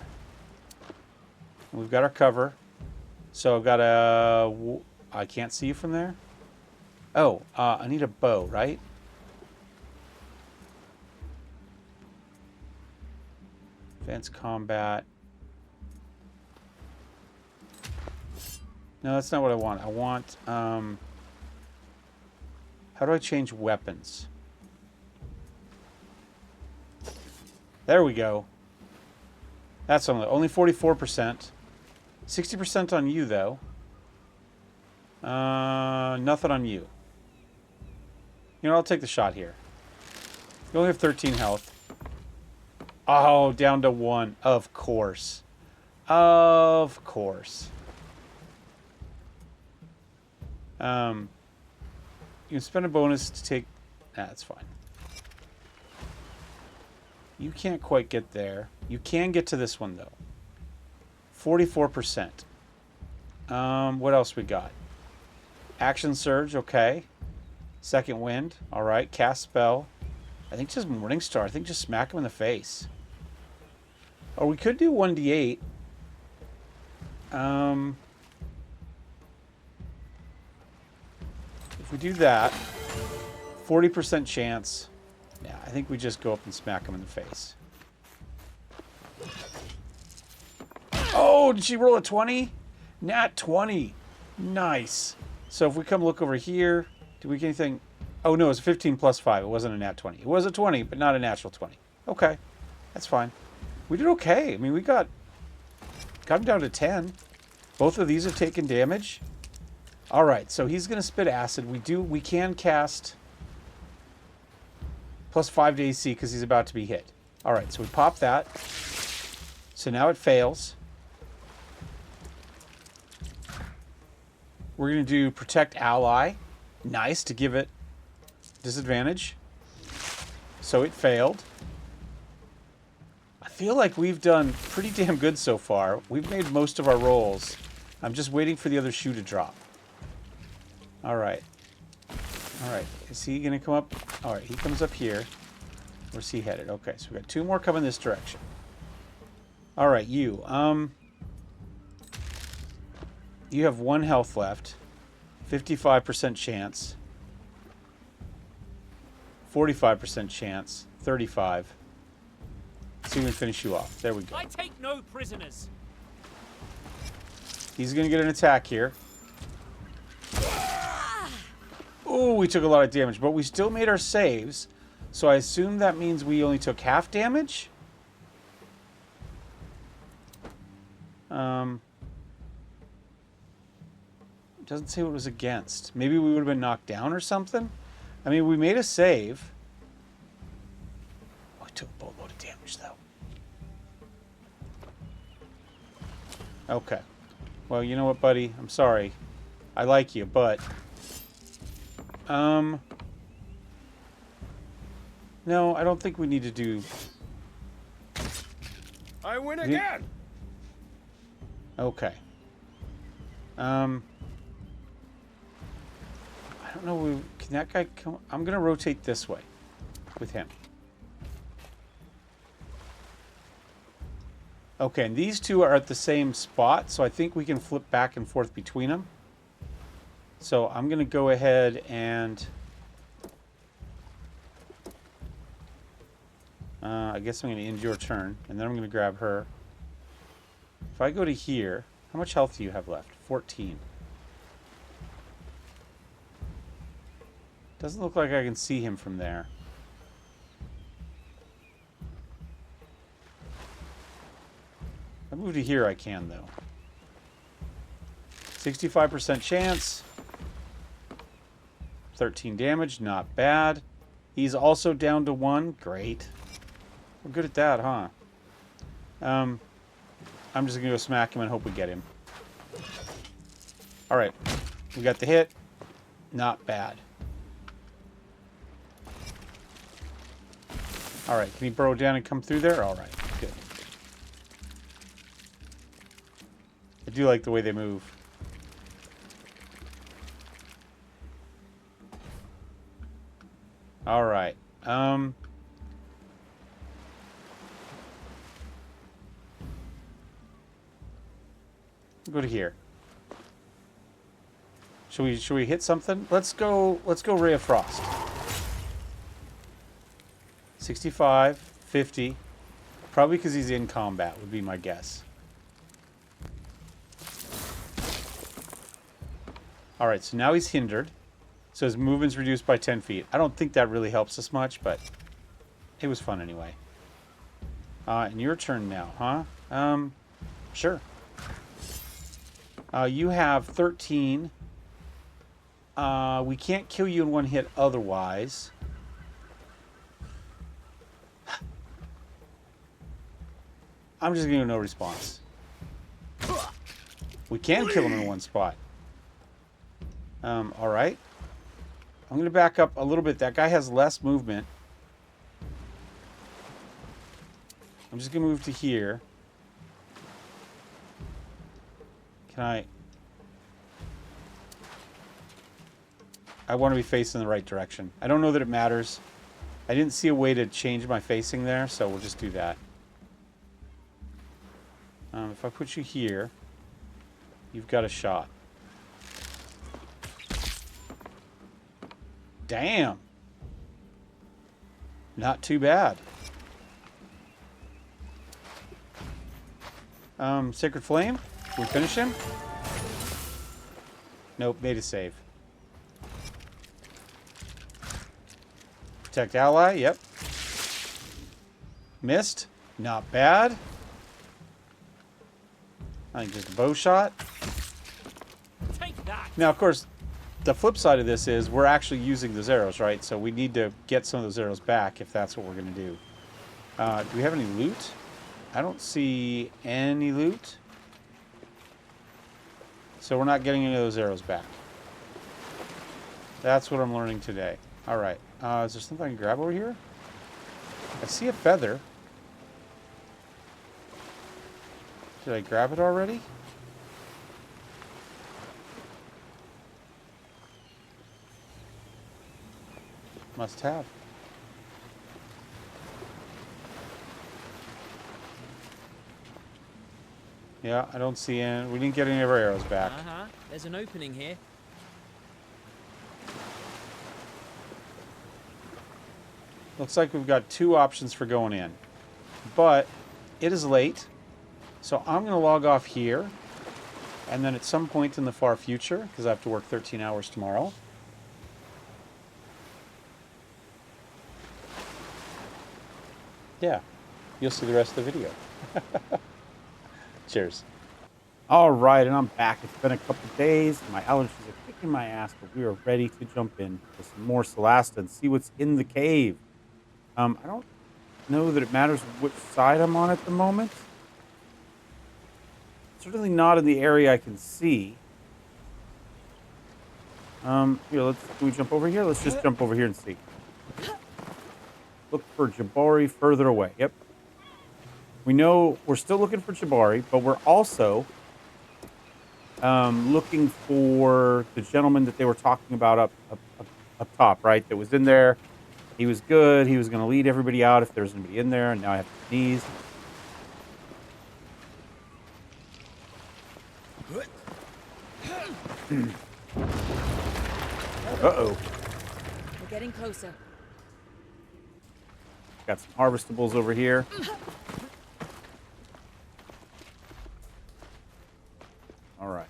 We've got our cover. So I've got a... I can't see you from there? Oh, I need a bow, right? Advanced combat. No, that's not what I want. I want... how do I change weapons? There we go. That's only 44%. 60% on you, though. Nothing on you. You know, I'll take the shot here. You only have 13 health. Oh, down to 1. Of course. Of course. You can spend a bonus to take... Nah, that's fine. You can't quite get there. You can get to this one, though. 44%. What else we got? Action Surge, okay. Second Wind, all right. Cast Spell. I think just Morningstar. I think just smack him in the face. Or we could do 1d8. If we do that, 40% chance. Yeah, I think we just go up and smack him in the face. Oh, did she roll a 20? Nat 20. Nice. So if we come look over here, do we get anything? Oh, no, it's a 15 plus 5. It wasn't a nat 20. It was a 20, but not a natural 20. Okay, that's fine. We did okay. I mean, we got him down to 10. Both of these have taken damage. All right, so he's going to spit acid. We can cast plus 5 to AC because he's about to be hit. All right, so we pop that. So now it fails. We're going to do Protect Ally. Nice, to give it disadvantage. So it failed. I feel like we've done pretty damn good so far. We've made most of our rolls. I'm just waiting for the other shoe to drop. All right. All right. Is he going to come up? All right, he comes up here. Where's he headed? Okay, so we've got 2 more coming this direction. All right, you. You have 1 health left. 55% chance. 45% chance. 35. See if we can finish you off. There we go. I take no prisoners. He's going to get an attack here. Oh, we took a lot of damage, but we still made our saves. So I assume that means we only took half damage? It doesn't say what it was against. Maybe we would have been knocked down or something? I mean, we made a save. Oh, I took a boatload of damage, though. Okay. Well, you know what, buddy? I'm sorry. I like you, but No, I don't think we need to do... I win again! Okay. I don't know, can that guy come? I'm gonna rotate this way with him. Okay, and these two are at the same spot, so I think we can flip back and forth between them. So I'm gonna go ahead and I guess I'm gonna end your turn, and then I'm gonna grab her. If I go to here, how much health do you have left? 14. Doesn't look like I can see him from there. If I move to here, I can, though. 65% chance. 13 damage, not bad. He's also down to 1. Great. We're good at that, huh? I'm just gonna go smack him and hope we get him. Alright. We got the hit. Not bad. Alright, can he burrow down and come through there? Alright, good. I do like the way they move. Alright. Go to here. Should we hit something? Let's go Ray of Frost. 65, 50. Probably because he's in combat would be my guess. Alright, so now he's hindered. So his movement's reduced by 10 feet. I don't think that really helps us much, but it was fun anyway. And your turn now, huh? Sure. You have 13. We can't kill you in one hit otherwise. I'm just going to no response. We can kill him in one spot. Alright. I'm going to back up a little bit. That guy has less movement. I'm just going to move to here. Can I want to be facing the right direction. I don't know that it matters. I didn't see a way to change my facing there, so we'll just do that. If I put you here, you've got a shot. Damn. Not too bad. Sacred Flame? Can we finish him? Nope, made a save. Protect ally, yep. Missed. Not bad. I think just a bow shot. Take that. Now, of course, the flip side of this is we're actually using those arrows, right? So we need to get some of those arrows back if that's what we're going to do. Do we have any loot? I don't see any loot. So we're not getting any of those arrows back. That's what I'm learning today. All right. Is there something I can grab over here? I see a feather. Did I grab it already? Must have. Yeah, I don't see any. We didn't get any of our arrows back. There's an opening here. Looks like we've got two options for going in. But it is late. So I'm going to log off here. And then at some point in the far future, because I have to work 13 hours tomorrow. Yeah, you'll see the rest of the video. Cheers. All right, and I'm back. It's been a couple days. My allergies are kicking my ass, but we are ready to jump in with some more Solasta and see what's in the cave. I don't know that it matters which side I'm on at the moment. Certainly not in the area I can see. Here, can we jump over here? Let's just jump over here and see. Look for Jabari further away. Yep. We know we're still looking for Jabari, but we're also looking for the gentleman that they were talking about up top, right? That was in there. He was good. He was going to lead everybody out if there's anybody in there, and now I have to sneeze. Uh-oh. We're getting closer. Got some harvestables over here. All right.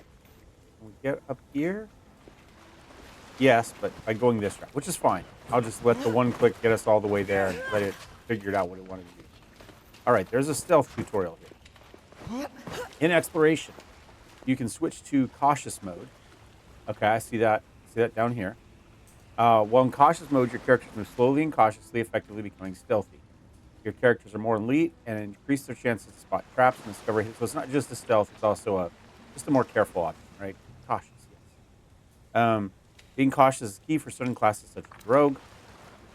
Can we get up here? Yes, but by going this route, which is fine. I'll just let the one click get us all the way there and let it figure out what it wanted to do. All right, there's a stealth tutorial here. In exploration, you can switch to cautious mode. Okay, I see that. See that down here. While in cautious mode, your characters move slowly and cautiously, effectively becoming stealthy. Your characters are more elite and increase their chances to spot traps and discover hits. So it's not just a stealth; it's also just a more careful option, right? Cautious, yes. Being cautious is key for certain classes such as rogue.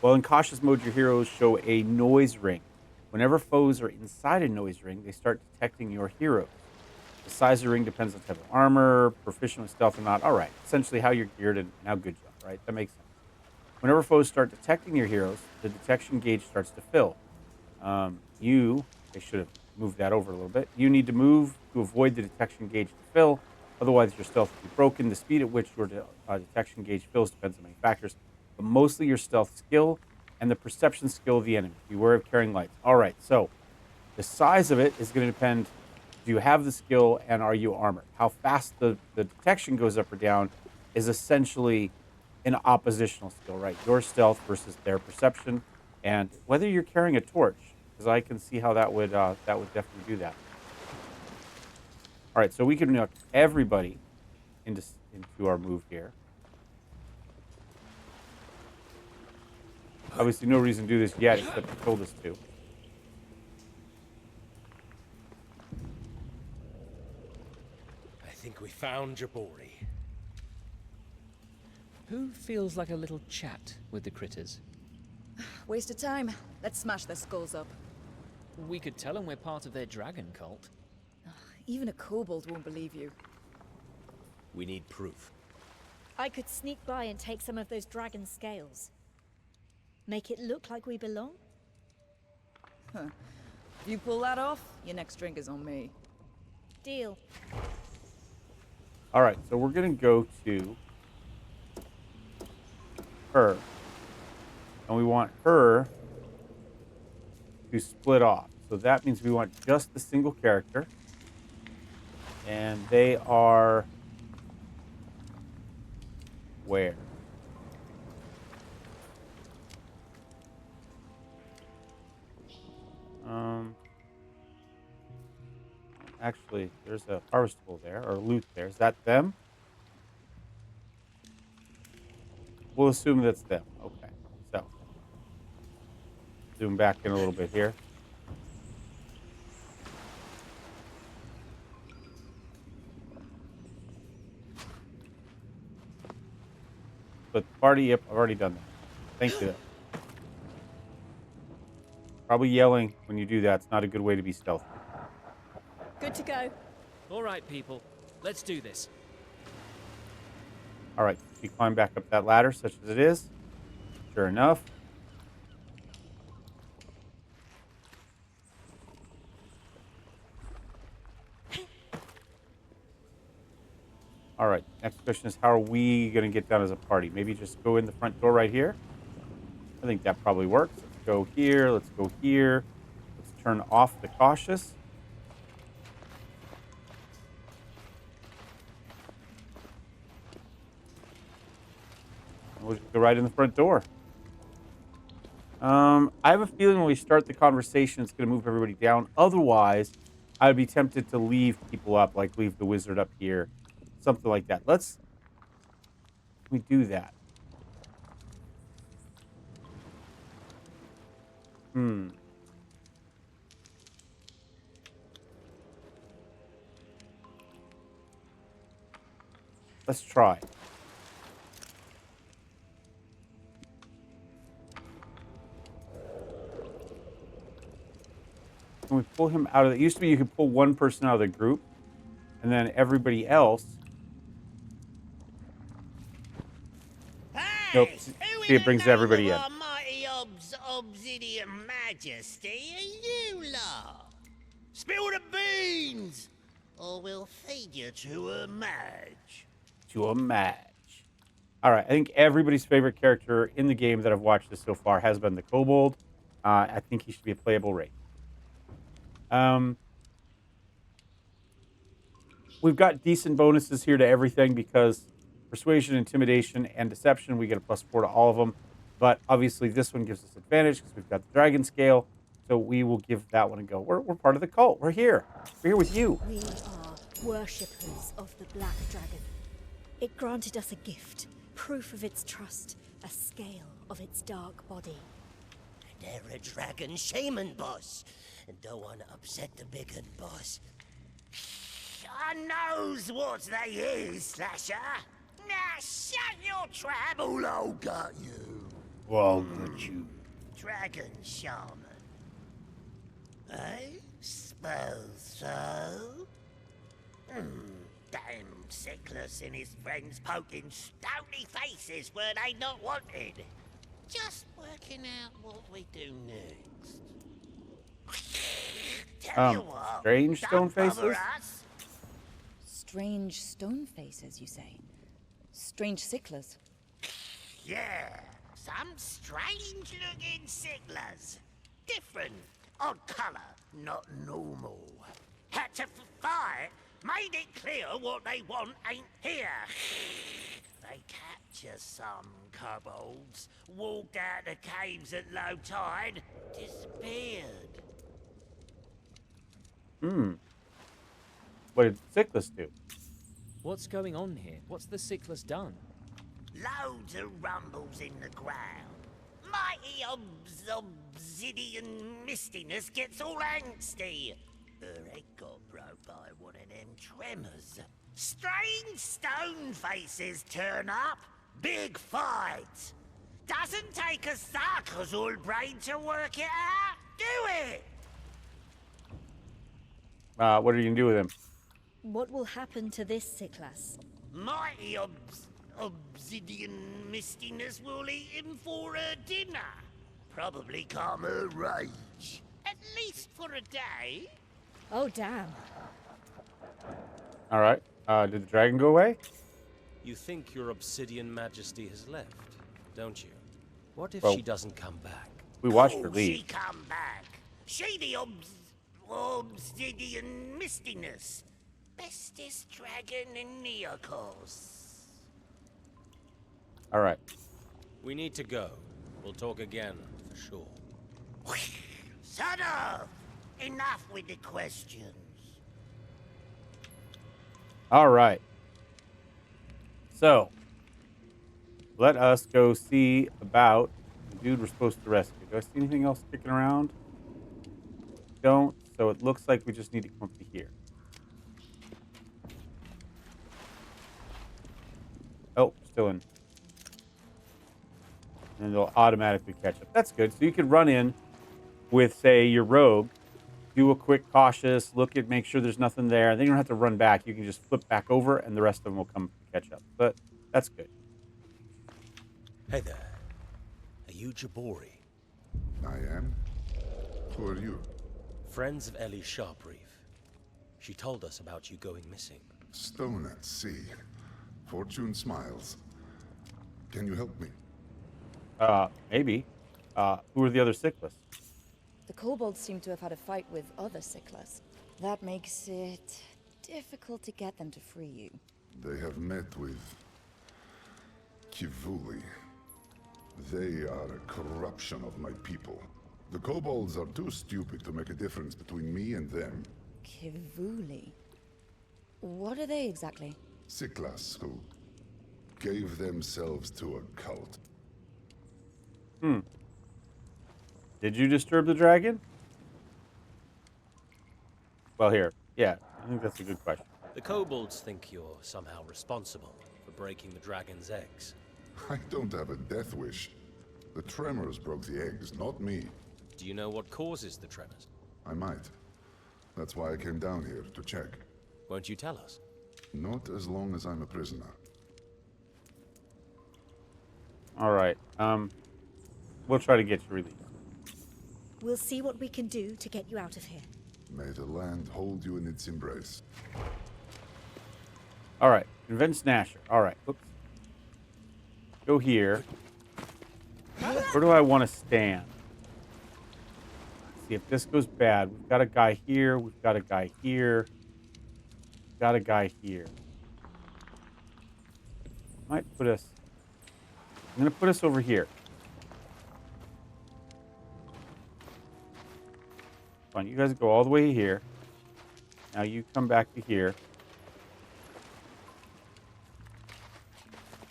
While in cautious mode, your heroes show a noise ring. Whenever foes are inside a noise ring, they start detecting your heroes. The size of the ring depends on type of armor, proficient with stealth or not. All right, essentially how you're geared and how good you are, right? That makes sense. Whenever foes start detecting your heroes, the detection gauge starts to fill. They should have moved that over a little bit. You need to move to avoid the detection gauge to fill. Otherwise, your stealth will be broken. The speed at which your detection gauge fills depends on many factors, but mostly your stealth skill and the perception skill of the enemy. Beware of carrying lights. All right, so the size of it is going to depend. Do you have the skill and are you armored? How fast the detection goes up or down is essentially an oppositional skill, right? Your stealth versus their perception, and whether you're carrying a torch, because I can see how that would definitely do that. All right, so we can knock everybody into our move here. Obviously, no reason to do this yet, except you told us to. I think we found Jabari. Who feels like a little chat with the critters? Waste of time. Let's smash their skulls up. We could tell them we're part of their dragon cult. Even a kobold won't believe you. We need proof. I could sneak by and take some of those dragon scales. Make it look like we belong? Huh. If you pull that off, your next drink is on me. Deal. All right, so we're going to go to her. And we want her to split off. So that means we want just the single character. And they are where? Actually, there's a harvestable there, or loot there. Is that them? We'll assume that's them. Okay. So, zoom back in a little bit here. But party, yep, I've already done that. Thank you. Probably yelling when you do that. It's not a good way to be stealthy. Good to go. All right, people. Let's do this. All right. She climbed back up that ladder, such as it is. Sure enough. All right. Next question is, how are we going to get down as a party? Maybe just go in the front door right here. I think that probably works. Let's go here. Let's go here. Let's turn off the cautious. We'll just go right in the front door. I have a feeling when we start the conversation, it's going to move everybody down. Otherwise, I would be tempted to leave people up, like leave the wizard up here. Something like that. Let's we do that. Let's try. Can we pull him out of it? Used to be you could pull one person out of the group, and then everybody else. Nope. See, it brings everybody in. Mighty Obsidian Majesty, are you lot? Spill the beans, or we'll feed you to a match. To a match. All right. I think everybody's favorite character in the game that I've watched this so far has been the Kobold. I think he should be a playable race. We've got decent bonuses here to everything because persuasion, intimidation, and deception, we get a +4 to all of them. But obviously this one gives us advantage because we've got the dragon scale. So we will give that one a go. We're part of the cult. We're here. We're here with you. We are worshippers of the Black Dragon. It granted us a gift, proof of its trust, a scale of its dark body. They're a dragon shaman boss, and don't want to upset the big un boss. I knows what they is, Slasher. Now shut your trap, or I'll got you. Well, got you. Dragon shaman. I suppose so. Damn Sickless and his friends poking stony faces where they not wanted. Just working out what we do next. Tell you what, strange stone don't bother faces? us. Strange stone faces, you say? Strange sicklers? Yeah, some strange-looking Sicklers. Different, odd colour, not normal. Had to fight, made it clear what they want ain't here. They capture some kobolds, walked out the caves at low tide, disappeared. What did Sickless do? What's going on here? What's the Sickless done? Loads of rumbles in the ground. Mighty obsidian mistiness gets all angsty. Her head got broke by one of them tremors. Strange stone faces turn up. Big fight. Doesn't take a sucker's all brain to work it out. Do it! What are you going to do with him? What will happen to this Sickless? Mighty obsidian mistiness will eat him for her dinner. Probably calm her rage. At least for a day. Oh, damn. All right. Did the dragon go away? You think your Obsidian Majesty has left, don't you? What if Well, she doesn't come back? We watched her Oh, leave. she come back. She the obsidian mistiness. Bestest dragon in Neokos. All right. We need to go. We'll talk again, for sure. Shut up! Enough with the questions. All right. So, let us go see about the dude we're supposed to rescue. Do I see anything else kicking around? Don't. So it looks like we just need to come up to here. Oh, still in. And they'll automatically catch up. That's good. So you could run in with, say, your rogue, do a quick cautious, look at, make sure there's nothing there. Then you don't have to run back. You can just flip back over, and the rest of them will come catch up. But that's good. Hey there. Are you Jabori? I am? Who are you? Friends of Ellie Sharpreef. She told us about you going missing. Stone at sea. Fortune smiles. Can you help me? Maybe. Who are the other Sickless? The kobolds seem to have had a fight with other sicklers. That makes it difficult to get them to free you. They have met with Kivuli. They are a corruption of my people. The kobolds are too stupid to make a difference between me and them. Kivuli? What are they exactly? Sickless, who gave themselves to a cult. Did you disturb the dragon? Well, here. Yeah, I think that's a good question. The kobolds think you're somehow responsible for breaking the dragon's eggs. I don't have a death wish. The tremors broke the eggs, not me. Do you know what causes the tremors? I might. That's why I came down here, to check. Won't you tell us? Not as long as I'm a prisoner. All right. We'll try to get you released. We'll see what we can do to get you out of here. May the land hold you in its embrace. All right. Convince Nasher. All right. Oops. Go here. Where do I want to stand? Let's see if this goes bad. We've got a guy here. We've got a guy here. We've got a guy here. Might put us... I'm going to put us over here. Fine. You guys go all the way here. Now you come back to here.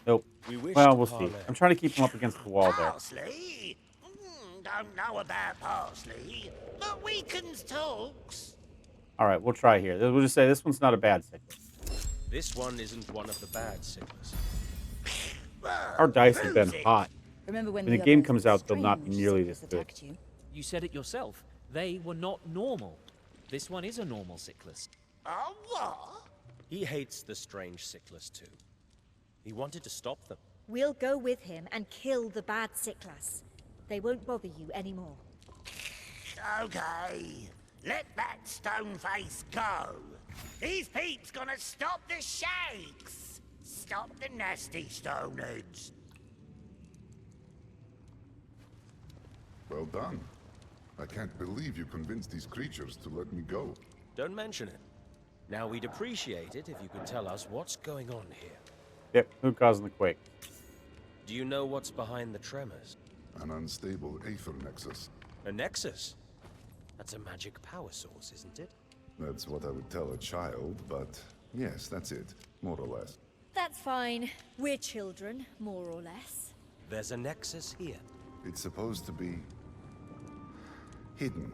Nope. Well, we'll see. I'm trying to keep him up against the wall there. Parsley? Don't know about parsley, but weakens talks. All right, we'll try here. We'll just say this one's not a bad Cyclus. This one isn't one of the bad Cyclus. Our dice have been hot. Remember when the game comes out, they'll not be nearly this good. You said it yourself. They were not normal. This one is a normal Cyclus. Oh, what? He hates the strange Cyclus too. He wanted to stop them. We'll go with him and kill the bad Cyclus. They won't bother you anymore. Okay, let that stone face go. These peeps gonna stop the shakes. Stop the nasty stoneheads. Well done. I can't believe you convinced these creatures to let me go. Don't mention it. Now we'd appreciate it if you could tell us what's going on here. Yep, who causing the quake? Do you know what's behind the tremors? An unstable aether nexus. A nexus? That's a magic power source, isn't it? That's what I would tell a child, but yes, that's it. More or less. That's fine. We're children, more or less. There's a nexus here. It's supposed to be hidden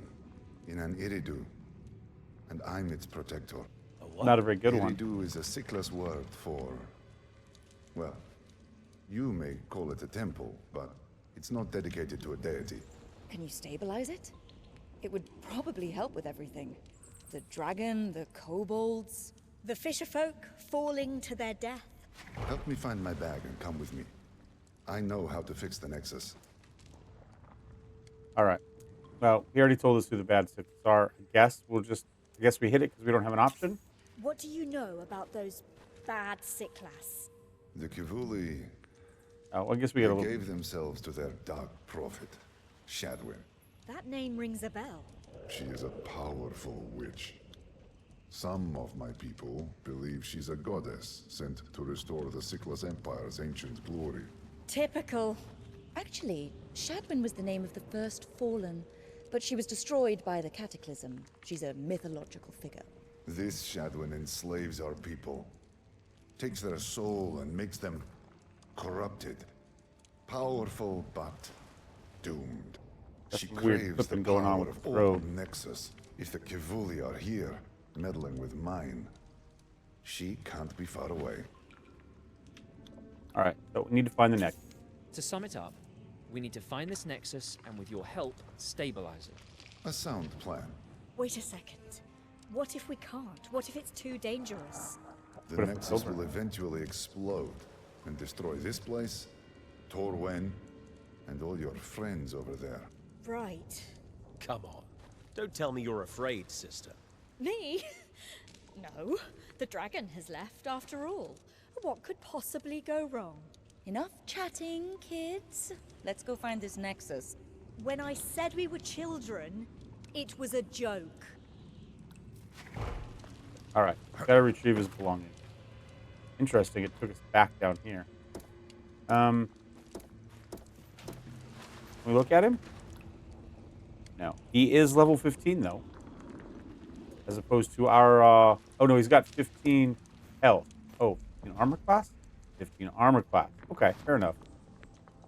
in an iridu, and I'm its protector. Not a very good one. Iridu is a Cyclus word for, well, you may call it a temple, but it's not dedicated to a deity. Can you stabilize it? It would probably help with everything. The dragon, the kobolds. The fisherfolk falling to their death. Help me find my bag and come with me. I know how to fix the nexus. All right. Well, he already told us who the bad Cyclus are. I guess we hit it because we don't have an option. What do you know about those bad Cyclus? The Kivuli... Oh, I guess we got a they little... gave themselves to their dark prophet, Shadwin. That name rings a bell. She is a powerful witch. Some of my people believe she's a goddess sent to restore the Cyclus Empire's ancient glory. Typical. Actually, Shadwin was the name of the first fallen, but she was destroyed by the cataclysm. She's a mythological figure. This Shadwin enslaves our people, takes their soul and makes them corrupted. Powerful, but doomed. That's She weird craves flipping the going on power with of the old road. Nexus. If the Kivuli are here, meddling with mine, she can't be far away. All right, so we need to find the nexus. To sum it up, we need to find this nexus and with your help, stabilize it. A sound plan. Wait a second. What if we can't? What if it's too dangerous? The Nexus will eventually explode and destroy this place, Torwen, and all your friends over there. Right. Come on. Don't tell me you're afraid, sister. Me? No. The dragon has left after all. What could possibly go wrong? Enough chatting, kids. Let's go find this nexus. When I said we were children, it was a joke. All right, gotta retrieve his belongings. Interesting, it took us back down here. Can we look at him? No. He is level 15, though. As opposed to our... oh, no, he's got 15 health. Oh, 15 armor class? 15 armor class. Okay, fair enough.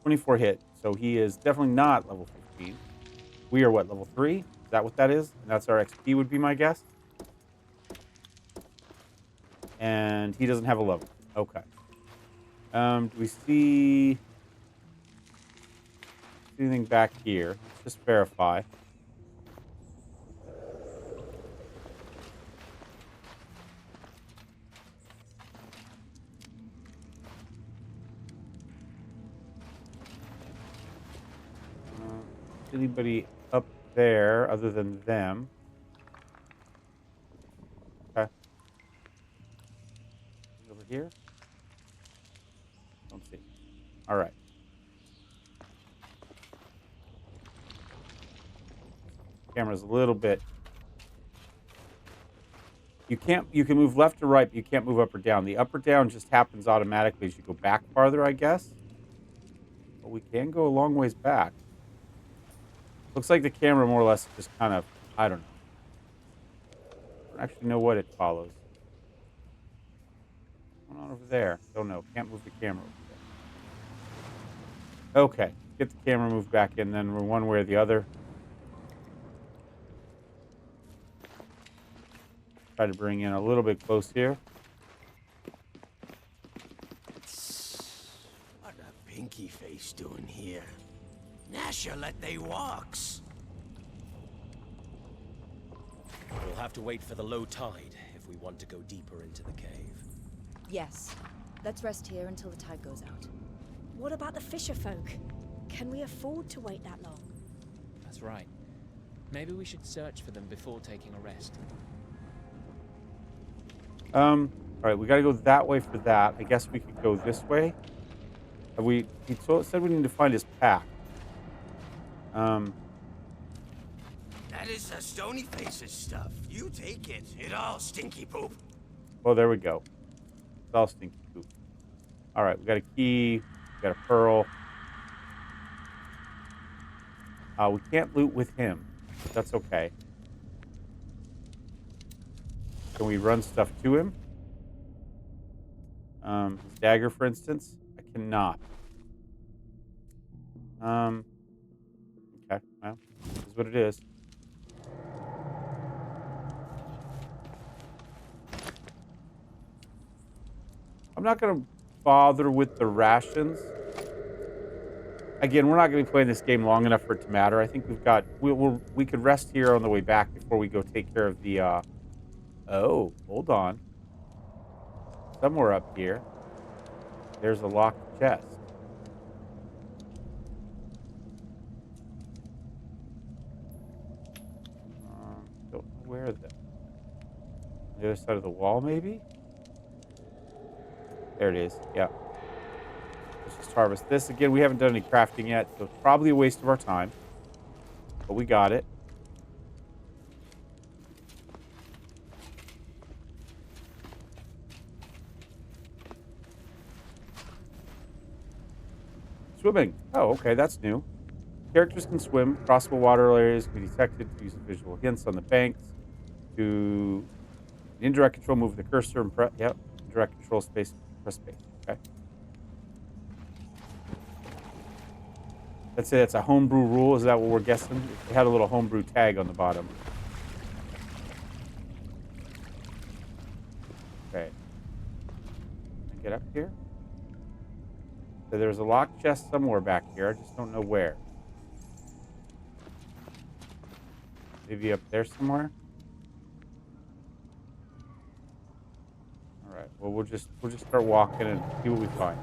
24 hit, so he is definitely not level 15. We are, what, level 3? Is that what that is? And that's our XP would be my guess? And he doesn't have a level. Okay. Do we see anything back here? Let's just verify. anybody up there other than them. Okay. Over here? Don't see. All right. Camera's a little bit. You can move left or right, but you can't move up or down. The up or down just happens automatically as you go back farther, I guess. But we can go a long ways back. Looks like the camera more or less just kind of, I don't know. I don't actually know what it follows. What's going on over there? Don't know. Can't move the camera over there. Okay. Get the camera moved back in, then we're one way or the other. Try to bring in a little bit close here. What a pinky face doing here? Nasha let they walks. We'll have to wait for the low tide if we want to go deeper into the cave. Yes. Let's rest here until the tide goes out. What about the fisher folk? Can we afford to wait that long? That's right. Maybe we should search for them before taking a rest. All right, we got to go that way for that. I guess we could go this way. He said we need to find his pack. That is a stony face's stuff. You take it. It all stinky poop. Well, there we go. It's all stinky poop. All right, we got a key. We got a pearl. We can't loot with him. That's okay. Can we run stuff to him? His dagger, for instance? I cannot. Okay, well, this is what it is. I'm not going to bother with the rations. Again, we're not going to be playing this game long enough for it to matter. I think we could rest here on the way back before we go take care of the, oh, hold on. Somewhere up here, there's a locked chest. Don't know where though. The other side of the wall, maybe? There it is. Yeah. Let's just harvest this. Again, we haven't done any crafting yet, so it's probably a waste of our time. But we got it. Swimming. Oh, okay, that's new. Characters can swim. Crossable water areas can be detected to use visual hints on the banks. To indirect control, move the cursor and press. Yep. Indirect control space. Press space. Okay. Let's say that's a homebrew rule. Is that what we're guessing? It had a little homebrew tag on the bottom. Okay. Can I get up here? So there's a locked chest somewhere back here. I just don't know where. Maybe up there somewhere. All right. Well, we'll just start walking and see what we find.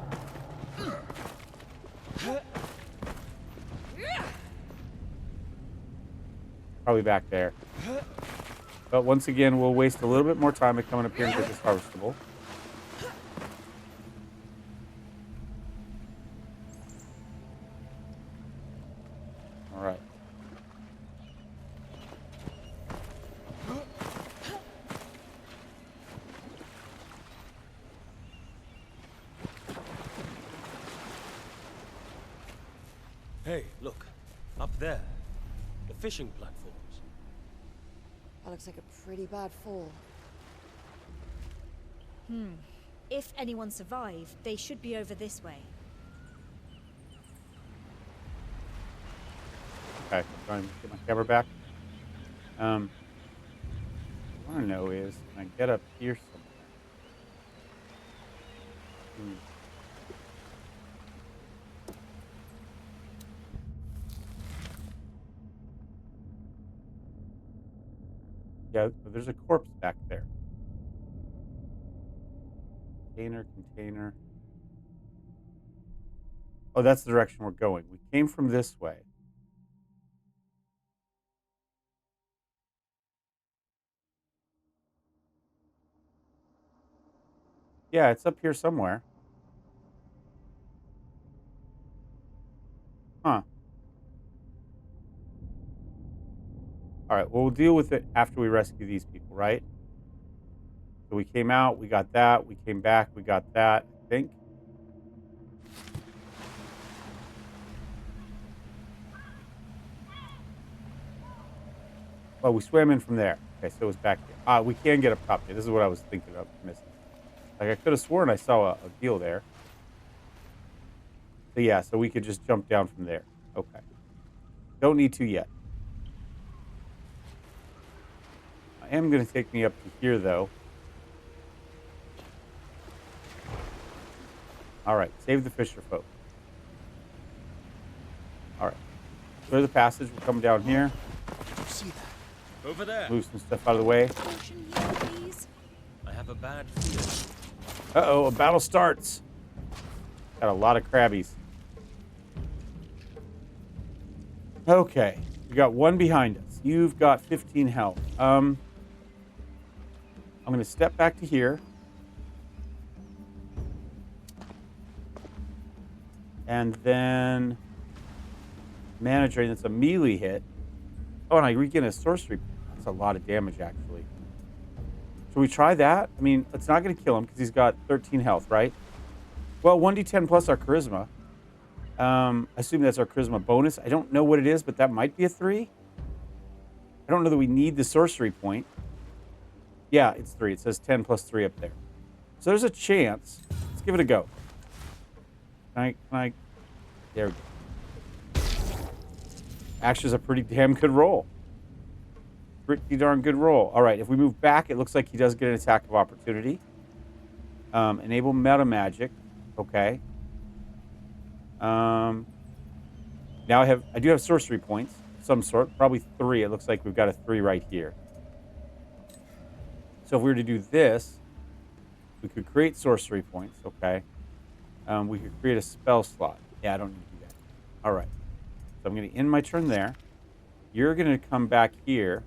Probably back there. But once again, we'll waste a little bit more time at coming up here and get this harvestable. All right. Hey, look. Up there. The fishing platforms. That looks like a pretty bad fall. If anyone survived, they should be over this way. Okay, trying to get my camera back. What I want to know is, can I get up here somewhere? Yeah, there's a corpse back there. Container. Oh, that's the direction we're going. We came from this way. Yeah, it's up here somewhere. Huh. All right, well, we'll deal with it after we rescue these people, right? So we came out, we got that. We came back, we got that, I think. Well, we swam in from there. Okay, so it was back here. We can get up top here. This is what I was thinking of missing. Like, I could have sworn I saw a deal there. So, yeah, so we could just jump down from there. Okay. Don't need to yet. I am going to take me up to here, though. All right, save the fisher folk. All right. Clear the passage. We'll come down here. See that? Over there. Move some stuff out of the way. I have a bad feeling. Uh-oh, a battle starts. Got a lot of crabbies. Okay, we got one behind us. You've got 15 health. I'm going to step back to here. And then manager, that's a melee hit. Oh, and I regain a sorcery. That's a lot of damage, actually. Should we try that? I mean, it's not going to kill him because he's got 13 health, right? Well, 1d10 plus our charisma. I assume that's our charisma bonus. I don't know what it is, but that might be a 3. I don't know that we need the sorcery point. Yeah, it's 3. It says 10 plus 3 up there. So there's a chance. Let's give it a go. Can I? There we go. Actually, is a pretty damn good roll. Pretty darn good roll. All right, if we move back, it looks like he does get an attack of opportunity. Enable meta magic. Okay. Now I do have sorcery points of some sort, probably 3. It looks like we've got a 3 right here. So if we were to do this, we could create sorcery points. Okay. We could create a spell slot. Yeah, I don't need to do that. All right. So I'm going to end my turn there. You're going to come back here.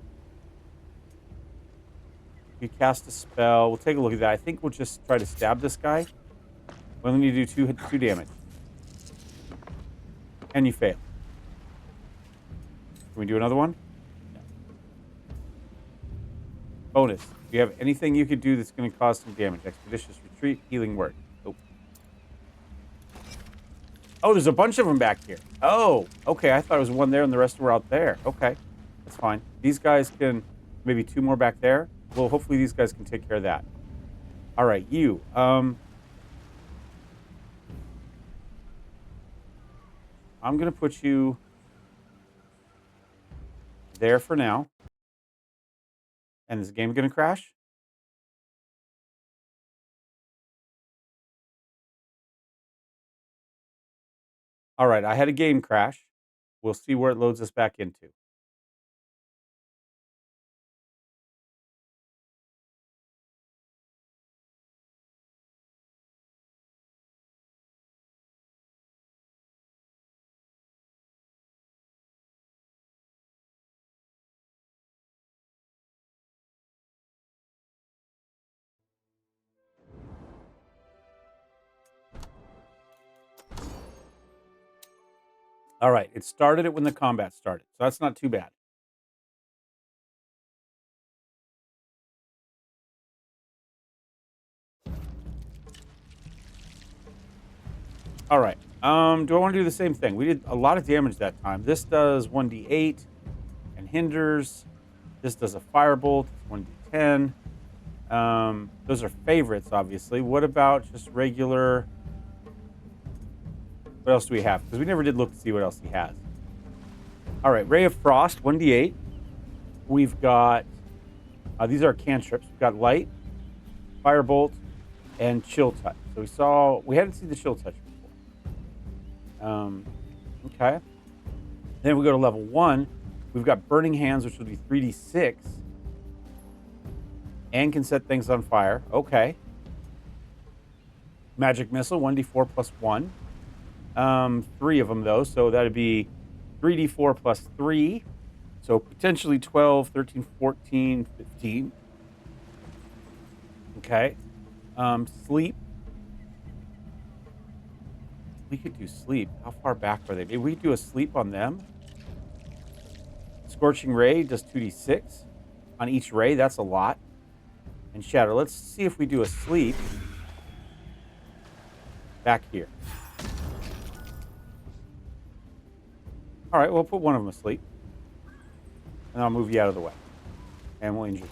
You cast a spell. We'll take a look at that. I think we'll just try to stab this guy. We only need to do 2 damage. And you fail. Can we do another one? No. Bonus. Do you have anything you could do that's going to cause some damage? Expeditious retreat, healing word. Oh. Oh, there's a bunch of them back here. Oh, okay. I thought it was one there and the rest were out there. Okay. That's fine. These guys can, maybe 2 more back there. Well, hopefully these guys can take care of that. All right, you. I'm going to put you there for now. And is the game going to crash? All right, I had a game crash. We'll see where it loads us back into. All right, it started it when the combat started, so that's not too bad. All right, do I want to do the same thing? We did a lot of damage that time. This does 1d8 and hinders. This does a firebolt, 1d10. Those are favorites, obviously. What about just regular? What else do we have? Because we never did look to see what else he has. All right, Ray of Frost, 1d8. We've got, these are cantrips. We've got Light, Firebolt, and Chill Touch. So we hadn't seen the Chill Touch before. Okay. Then we go to level 1. We've got Burning Hands, which will be 3d6. And can set things on fire. Okay. Magic Missile, 1d4 plus 1. 3 of them, though. So that would be 3d4 plus 3. So potentially 12, 13, 14, 15. Okay. Sleep. We could do sleep. How far back are they? Maybe we could do a sleep on them. Scorching Ray does 2d6 on each ray. That's a lot. And Shatter. Let's see if we do a sleep back here. All right, we'll put one of them asleep. And I'll move you out of the way. And we'll injure you.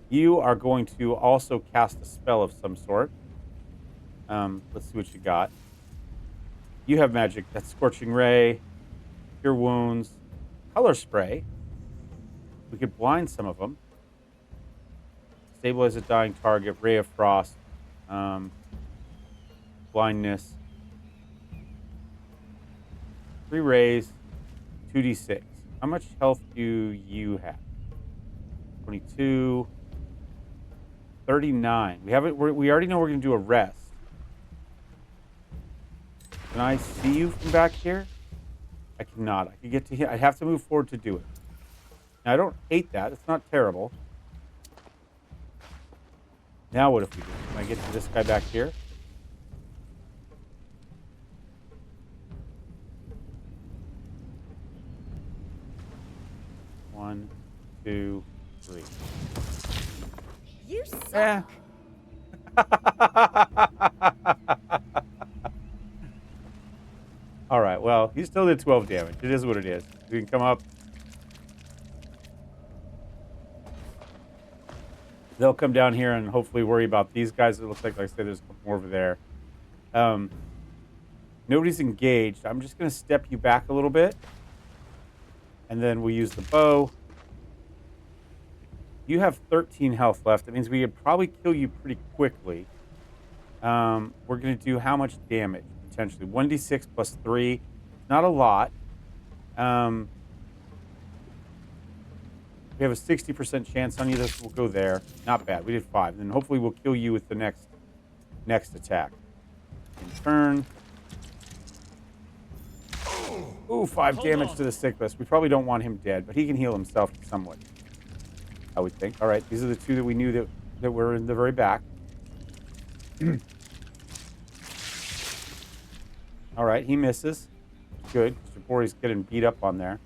You are going to also cast a spell of some sort. Let's see what you got. You have magic. That's Scorching Ray, Cure Wounds, Color Spray. We could blind some of them. Stabilize a dying target, Ray of Frost, Blindness. 3 rays, 2d6. How much health do you have? 22, 39. We already know we're going to do a rest. Can I see you from back here? I cannot. I could get to here. I'd have to move forward to do it. Now, I don't hate that. It's not terrible. Now what if we do? Can I get to this guy back here? One, 2, 3. You suck. All right, well, he still did 12 damage. It is what it is. We can come up. They'll come down here and hopefully worry about these guys. It looks like I said, there's more over there. Nobody's engaged. I'm just going to step you back a little bit. And then we'll use the bow. You have 13 health left. That means we could probably kill you pretty quickly. We're going to do how much damage, potentially? 1d6 plus 3. Not a lot. We have a 60% chance on you. This will go there. Not bad. We did 5. And then hopefully we'll kill you with the next attack. In turn. Ooh, 5 damage to the Sickless. We probably don't want him dead, but he can heal himself somewhat, I would think. All right, these are the 2 that we knew that were in the very back. All right, he misses. Good. Jabori's getting beat up on there.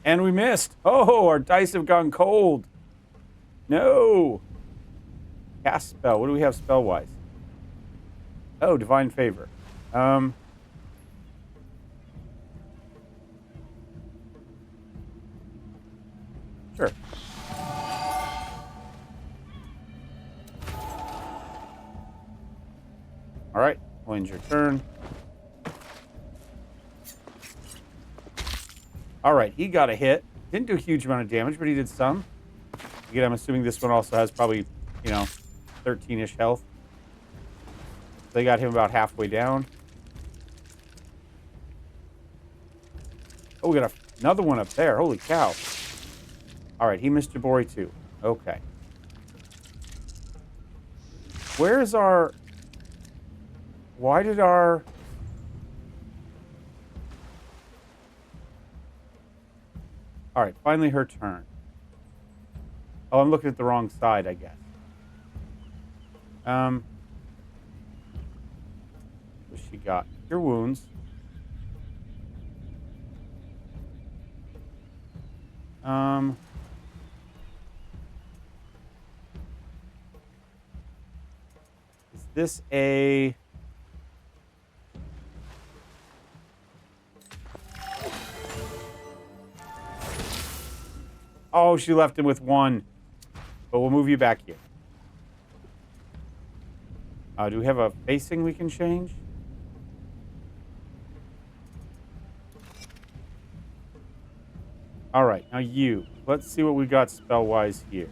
And we missed. Oh, our dice have gone cold. No. Cast spell. What do we have spell-wise? Oh, Divine Favor. Sure. All right. We'll end your turn. All right, he got a hit. Didn't do a huge amount of damage, but he did some. Again, I'm assuming this one also has probably, 13-ish health. They got him about halfway down. Oh, we got another one up there. Holy cow. All right, he missed Jabori too. Okay. Where's our... Why did our... All right, finally her turn. Oh, I'm looking at the wrong side, I guess. What she got? Cure Wounds. Is this a... Oh, she left him with 1. But we'll move you back here. Do we have a facing we can change? All right, now you. Let's see what we got spell-wise here.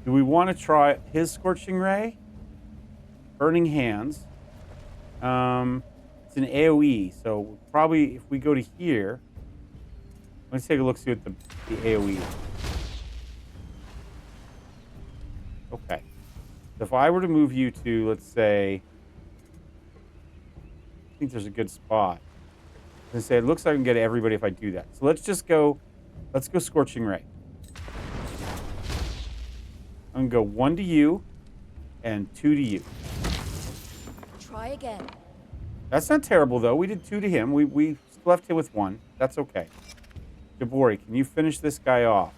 Do we want to try his Scorching Ray? Burning Hands. It's an AoE, so probably if we go to here... Let's take a look, see what the AoE is. Okay. So if I were to move you to, let's say, think there's a good spot. I was gonna say, it looks like I can get everybody if I do that. So let's just go, let's go Scorching Ray. I'm gonna go 1 to you and 2 to you. Try again. That's not terrible, though. We did 2 to him. We left him with 1. That's okay. Jabori, can you finish this guy off?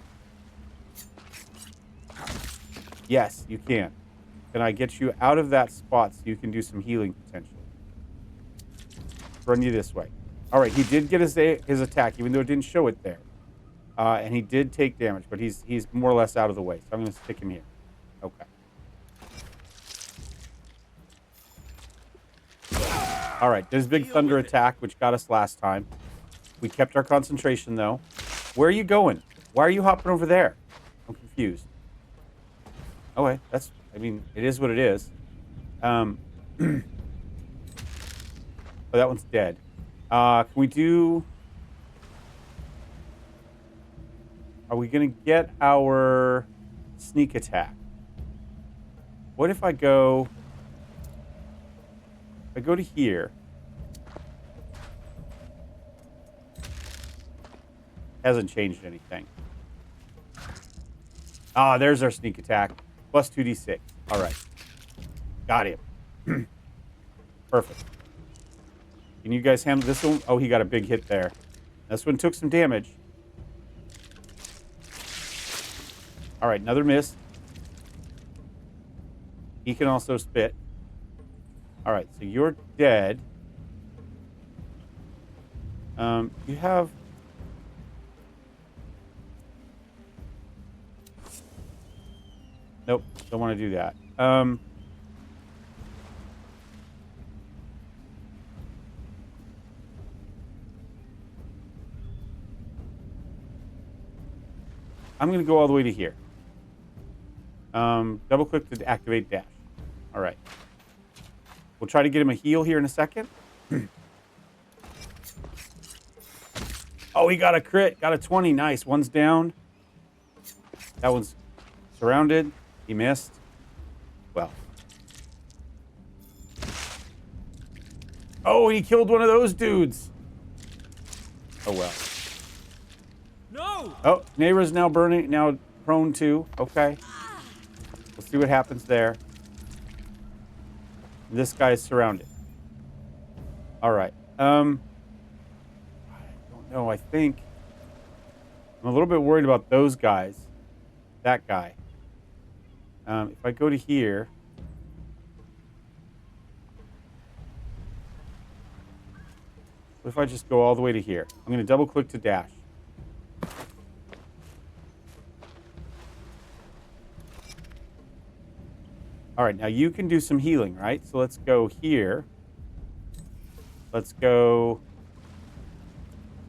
Yes, you can. Can I get you out of that spot so you can do some healing potentially? Run you this way. All right, he did get his attack, even though it didn't show it there. And he did take damage, but he's more or less out of the way. So I'm going to stick him here. Okay. All right, there's Big Thunder attack, which got us last time. We kept our concentration, though. Where are you going? Why are you hopping over there? I'm confused. Okay, that's... I mean, it is what it is. Oh, that one's dead. Can we do... Are we going to get our sneak attack? What if I go... If I go to here... Hasn't changed anything. Ah, there's our sneak attack. Plus 2d6. All right. Got him. Perfect. Can you guys handle this one? Oh, he got a big hit there. This one took some damage. All right, another miss. He can also spit. All right, so you're dead. You have... Nope, don't want to do that. I'm going to go all the way to here. Double click to activate dash. All right. We'll try to get him a heal here in a second. Oh, he got a crit. Got a 20. Nice. One's down. That one's surrounded. He missed. Well. Oh, he killed one of those dudes. Oh, well. No! Oh, Neighbor's now burning, now prone too. Okay. We'll see what happens there. This guy is surrounded. All right. I don't know. I think I'm a little bit worried about those guys. That guy. If I go to here. What if I just go all the way to here? I'm going to double click to dash. All right, now you can do some healing, right? So let's go here. Let's go.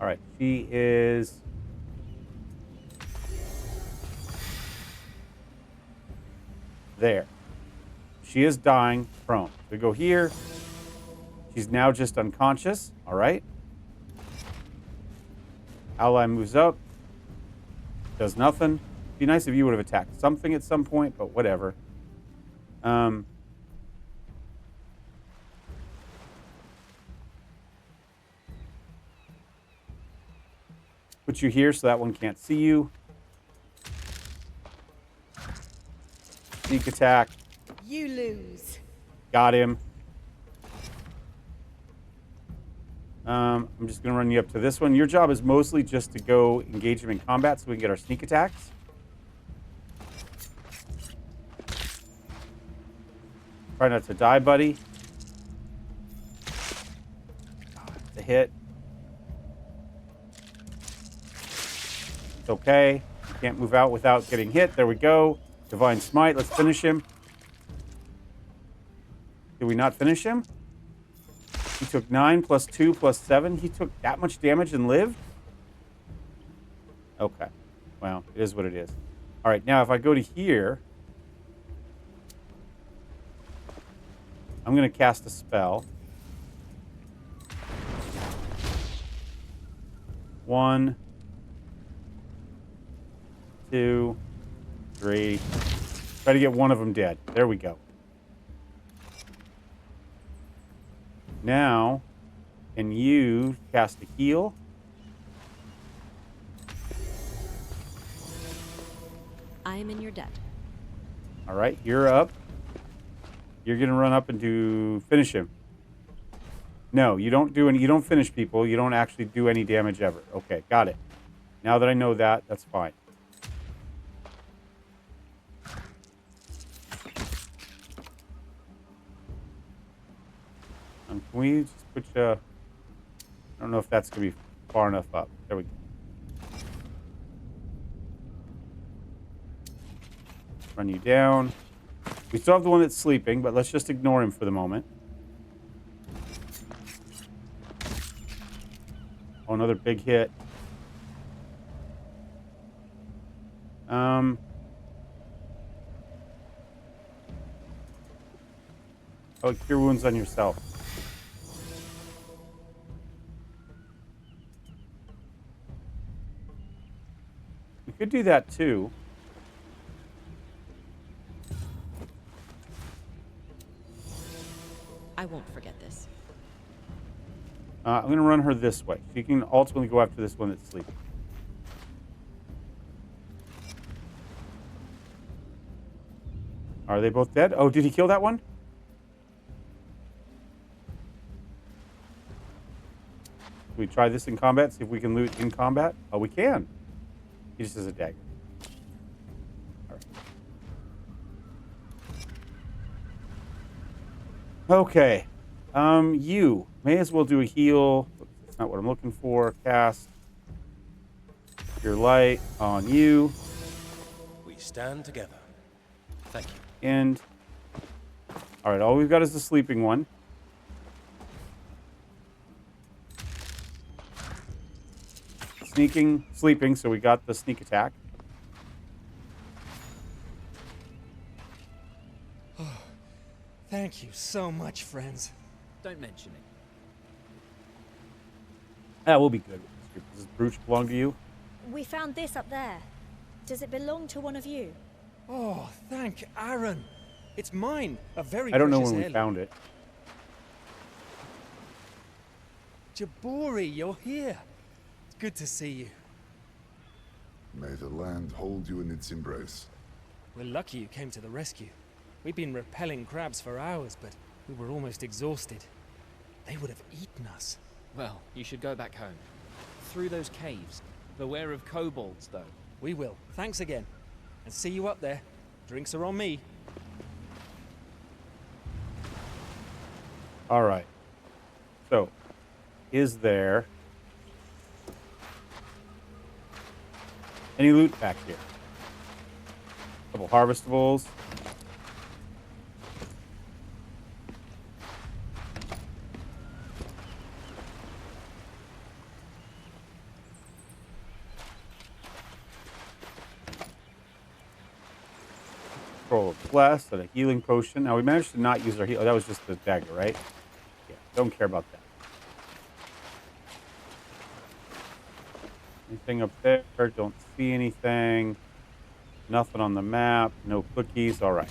All right, she is... there. She is dying prone. We go here. She's now just unconscious. All right. Ally moves up. Does nothing. Be nice if you would have attacked something at some point, but whatever. Put you here so that one can't see you. Sneak attack. You lose. Got him. I'm just going to run you up to this one. Your job is mostly just to go engage him in combat so we can get our sneak attacks. Try not to die, buddy. It's a hit. It's okay. You can't move out without getting hit. There we go. Divine Smite. Let's finish him. Did we not finish him? He took 9 plus 2 plus 7. He took that much damage and lived? Okay. Well, it is what it is. All right, now if I go to here, I'm going to cast a spell. 1, 2, 3. Try to get one of them dead. There we go. Now, And you cast a heal. I am in your debt. All right, you're up. You're gonna run up and finish him. No, you don't do any. You don't finish people. You don't actually do any damage ever. Okay, got it. Now that I know that, that's fine. Can we just put you? I don't know if that's gonna be far enough up. There we go. Run you down. We still have the one that's sleeping, but let's just ignore him for the moment. Oh, another big hit. Oh, cure wounds on yourself. We could do that too. I won't forget this. I'm going to run her this way. She can ultimately go after this one that's sleeping. Are they both dead? Oh, did he kill that one? Can we try this in combat? See if we can loot in combat? Oh, we can. He just has a dagger. All right. Okay. You may as well do a heal. That's not what I'm looking for. Cast your light on you. We stand together. Thank you. And all right, all we've got is the sleeping one. Sleeping, so we got the sneak attack. Thank you so much, friends. Don't mention it. That will be good. Does this brooch belong to you? We found this up there. Does it belong to one of you? Oh, thank Aaron. It's mine. A very I don't know precious when we heirloom. found it. Jaburi, you're here. It's good to see you. May the land hold you in its embrace. We're lucky you came to the rescue. We've been repelling crabs for hours, but we were almost exhausted. They would have eaten us. Well, you should go back home. Through those caves. Beware of kobolds, though. We will. Thanks again. And see you up there. Drinks are on me. All right. So, is there any loot back here? A couple harvestables. Scroll of Bless and a healing potion. Now we managed to not use our heal. Oh, that was just the dagger, right? Yeah, don't care about that. Anything up there? Don't see anything. Nothing on the map. No cookies. All right.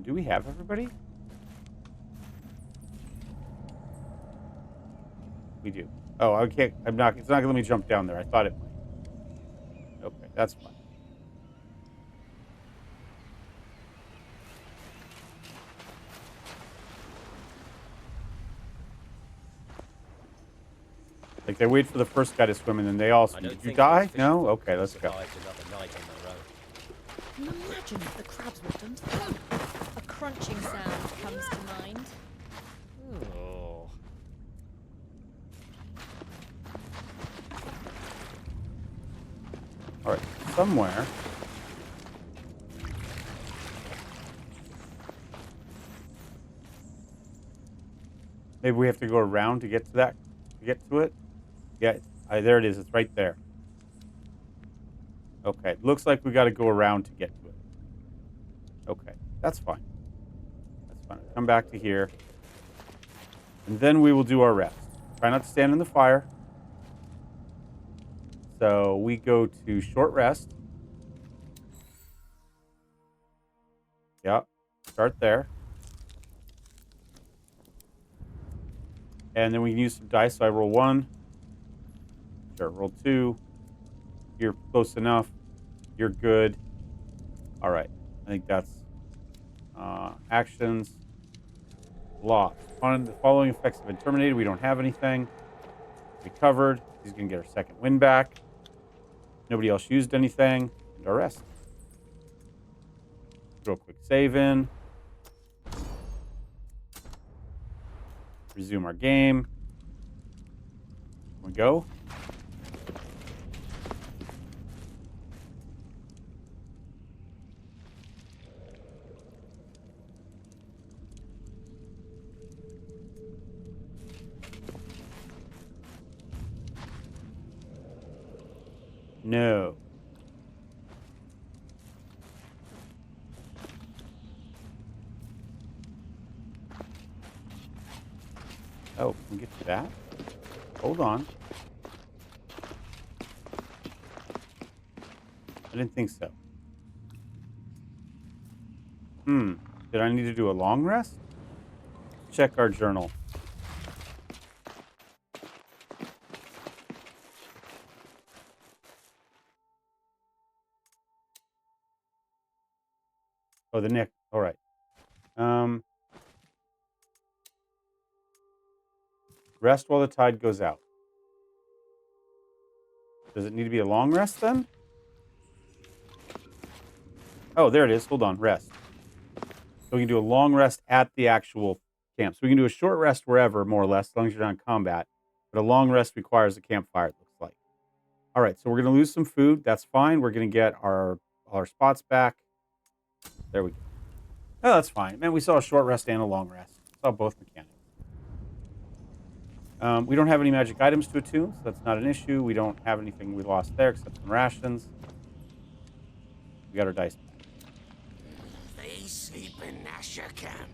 Do we have everybody? We do. Oh, I can't. I'm not. It's not going to let me jump down there. I thought it might. Okay, that's fine. Like they wait for the first guy to swim, and then they all swim. Did you die? No. Okay, let's go. Imagine if the crabs were done to them. A crunching sound comes to mind. Oh. All right, somewhere. Maybe we have to go around to get to that. To get to it. Yeah, there it is. It's right there. Okay, looks like we got to go around to get to it. Okay, that's fine. That's fine. Come back to here. And then we will do our rest. Try not to stand in the fire. So we go to short rest. Yep. Start there. And then we can use some dice. So I roll 1. Sure, roll 2. You're close enough. You're good. All right. I think that's actions. Lost. On the following effects have been terminated. We don't have anything. Recovered. He's going to get our second win back. Nobody else used anything. And our rest. Throw a quick save in. Resume our game. We go. No. Oh, we can get to that? Hold on. I didn't think so. Did I need to do a long rest? Check our journal. Oh, the neck. All right. Rest while the tide goes out. Does it need to be a long rest then? Oh, there it is. Hold on. Rest. So we can do a long rest at the actual camp. So we can do a short rest wherever, more or less, as long as you're not in combat. But a long rest requires a campfire, it looks like. All right, so we're going to lose some food. That's fine. We're going to get our spots back. There we go. Oh, that's fine. Man, we saw a short rest and a long rest. Saw both mechanics. We don't have any magic items to attune, so that's not an issue. We don't have anything we lost there except some rations. We got our dice back. They sleep in Nasher camp.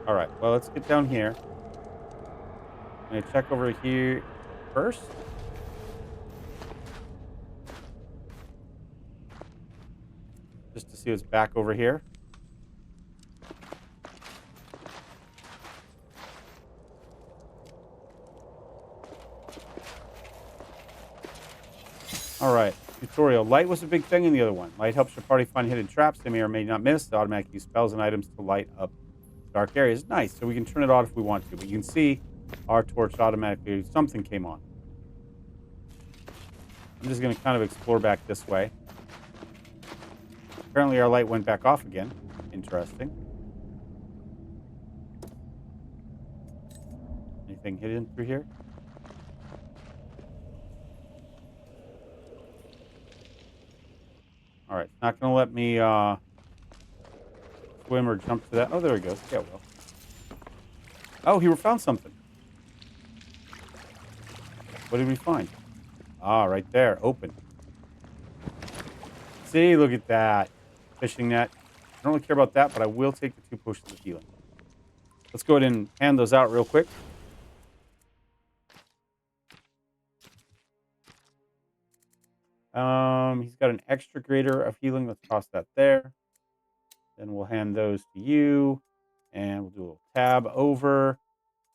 All right, well, let's get down here. I'm going to check over here first. Just to see what's back over here. All right, tutorial. Light was a big thing in the other one. Light helps your party find hidden traps they may or may not miss. They automatically use spells and items to light up dark areas. Nice, so we can turn it on if we want to. But you can see our torch automatically, something came on. I'm just going to kind of explore back this way. Apparently our light went back off again. Interesting. Anything hidden through here? All right, it's not going to let me swim or jump to that. Oh, there he goes. Yeah, well. Oh, he found something. What did we find? Ah, right there. Open. See, look at that. Fishing net. I don't really care about that, but I will take the 2 potions of healing. Let's go ahead and hand those out real quick. He's got an extra greater of healing. Let's toss that there. Then we'll hand those to you. And we'll do a little tab over.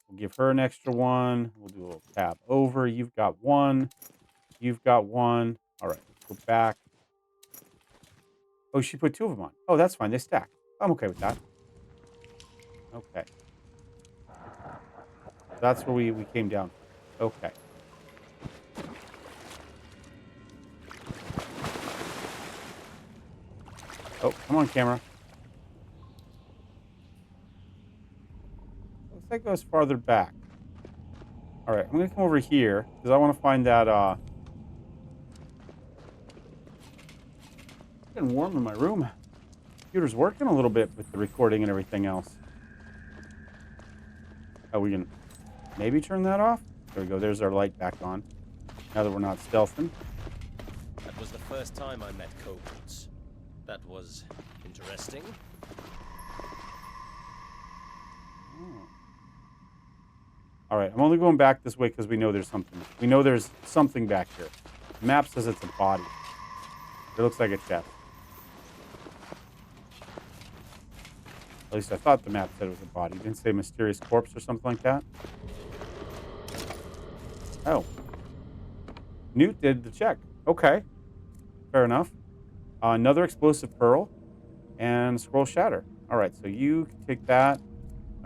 We'll give her an extra one. We'll do a little tab over. You've got one. You've got one. All right, let's go back. Oh, she put 2 of them on. Oh, that's fine. They stack. I'm okay with that. Okay. That's where we came down. Okay. Oh, come on, camera. Looks like it goes farther back. All right, I'm going to come over here because I want to find that... It's getting warm in my room. Computer's working a little bit with the recording and everything else. Oh, we can maybe turn that off? There we go. There's our light back on. Now that we're not stealthing. That was the first time I met kobolds. That was interesting. Oh. All right, I'm only going back this way because we know there's something. We know there's something back here. The map says it's a body. It looks like a chest. At least I thought the map said it was a body. It didn't say mysterious corpse or something like that. Oh. Newt did the check. Okay. Fair enough. Another explosive pearl and scroll shatter. All right, so you can take that.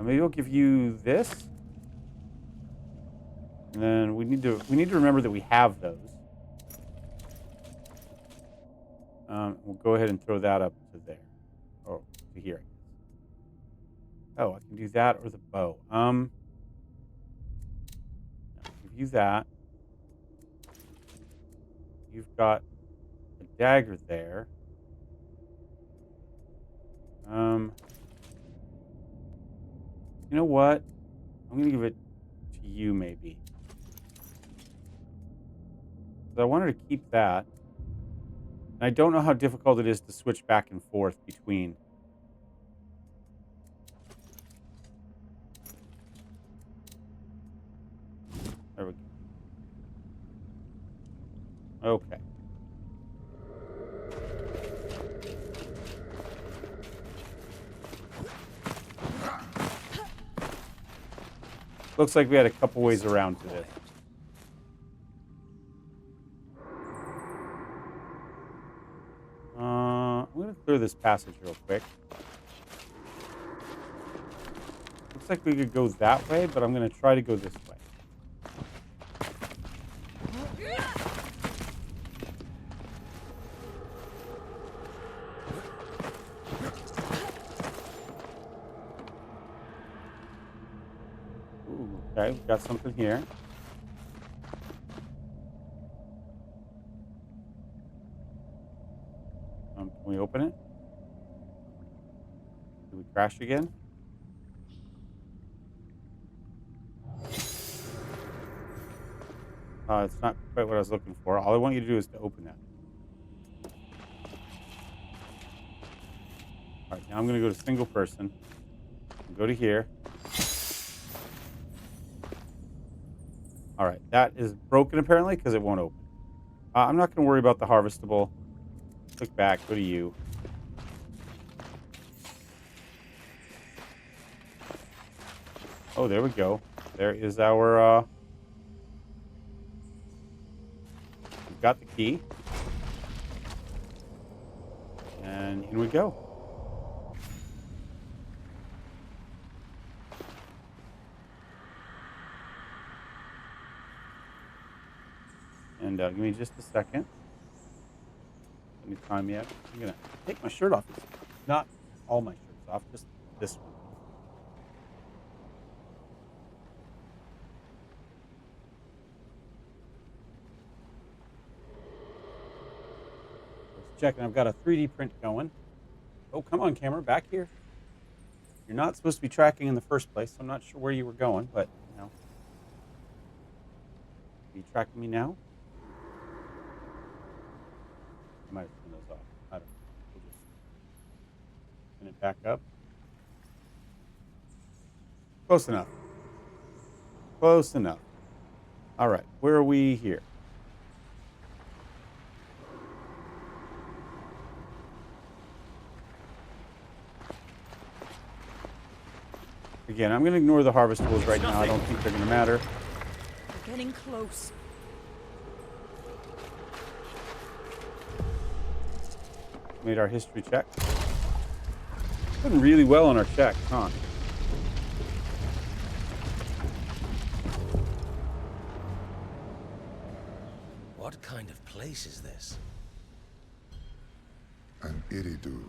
Maybe I'll give you this. And then we need to remember that we have those. We'll go ahead and throw that up to there. Or to here. Oh, I can do that or the bow. I'll give you that. You've got a dagger there. You know what? I'm gonna give it to you, maybe. I wanted to keep that. And I don't know how difficult it is to switch back and forth between. There we go. Okay. Looks like we had a couple ways around to this. I'm going to clear this passage real quick. Looks like we could go that way, but I'm going to try to go this way. Ooh, okay, we've got something here. Can we open it? Did we crash again? It's not quite what I was looking for. All I want you to do is to open that. All right, now I'm going to go to single person. Go to here. All right, that is broken apparently because it won't open. I'm not going to worry about the harvestable. Click back, go to you. Oh, there we go. There is our, we've got the key. And in we go. And give me just a second. Any time yet? I'm gonna take my shirt off. Not all my shirts off, just this one. Let's check, and I've got a 3D print going. Oh, come on, camera, back here. You're not supposed to be tracking in the first place, so I'm not sure where you were going, but you know. Are you tracking me now? I might have turned those off. I don't know. We'll just spin it back up. Close enough. Close enough. All right, where are we here? Again, I'm going to ignore the harvest tools right now. I don't think they're going to matter. We're getting close. Made our history check. Done really well on our check, huh? What kind of place is this? An iridu.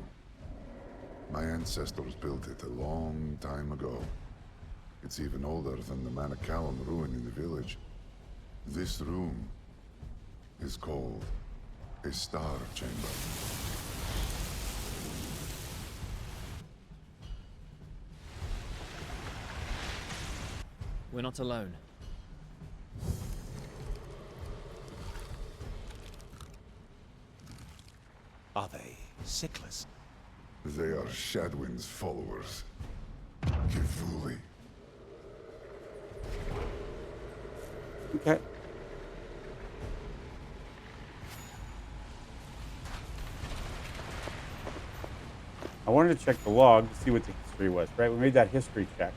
My ancestors built it a long time ago. It's even older than the Manacallum ruin in the village. This room is called a star chamber. We're not alone. Are they sickless? They are Shadwin's followers. Kivuli. Okay. I wanted to check the log to see what the history was, right? We made that history check.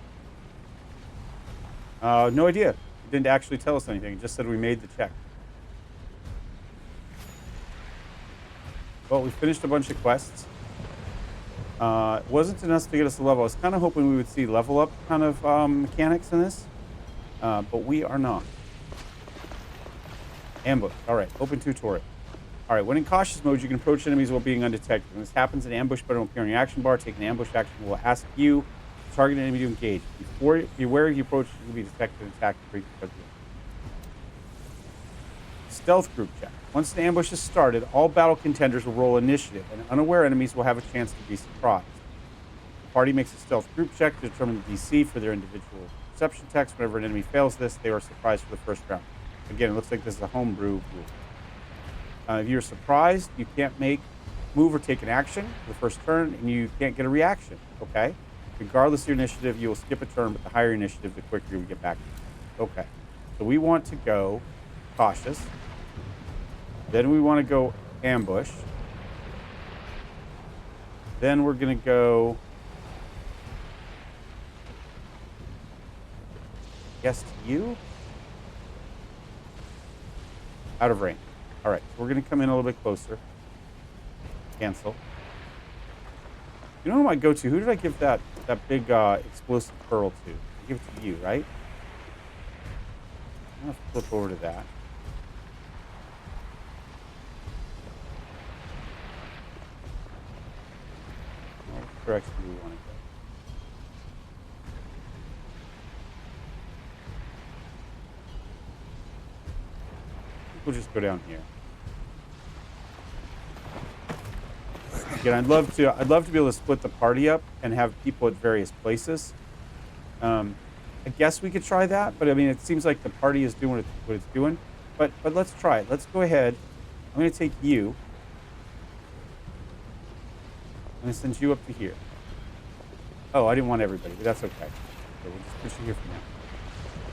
No idea. It didn't actually tell us anything. It just said we made the check. Well, we finished a bunch of quests. It wasn't enough to get us a level. I was kind of hoping we would see level up kind of mechanics in this, but we are not. Ambush. All right. Open tutorial. All right. When in cautious mode, you can approach enemies while being undetected. When this happens, an ambush button will appear on your action bar. Take an ambush action will ask you to target an enemy to engage. Beware if you approach, you will be detected and attacked. Stealth group check. Once an ambush is started, all battle contenders will roll initiative, and unaware enemies will have a chance to be surprised. The party makes a stealth group check to determine the DC for their individual perception text. Whenever an enemy fails this, they are surprised for the first round. Again, it looks like this is a homebrew rule. If you're surprised, you can't move or take an action the first turn, and you can't get a reaction, okay? Regardless of your initiative, you will skip a turn, but the higher initiative, the quicker we get back. Okay. So we want to go cautious. Then we want to go ambush. Then we're going to go guess to you. Out of range. All right, so we're going to come in a little bit closer. Cancel. You know who I go to? Who did I give that big explosive pearl to? I give it to you, right? I'm going to flip over to that. What direction do we want to go? We'll just go down here. Again, I'd love to be able to split the party up and have people at various places. I guess we could try that, but I mean, it seems like the party is doing what it's doing. But let's try it. Let's go ahead. I'm going to take you. I'm going to send you up to here. Oh, I didn't want everybody, but that's okay. So we'll just put you here for now.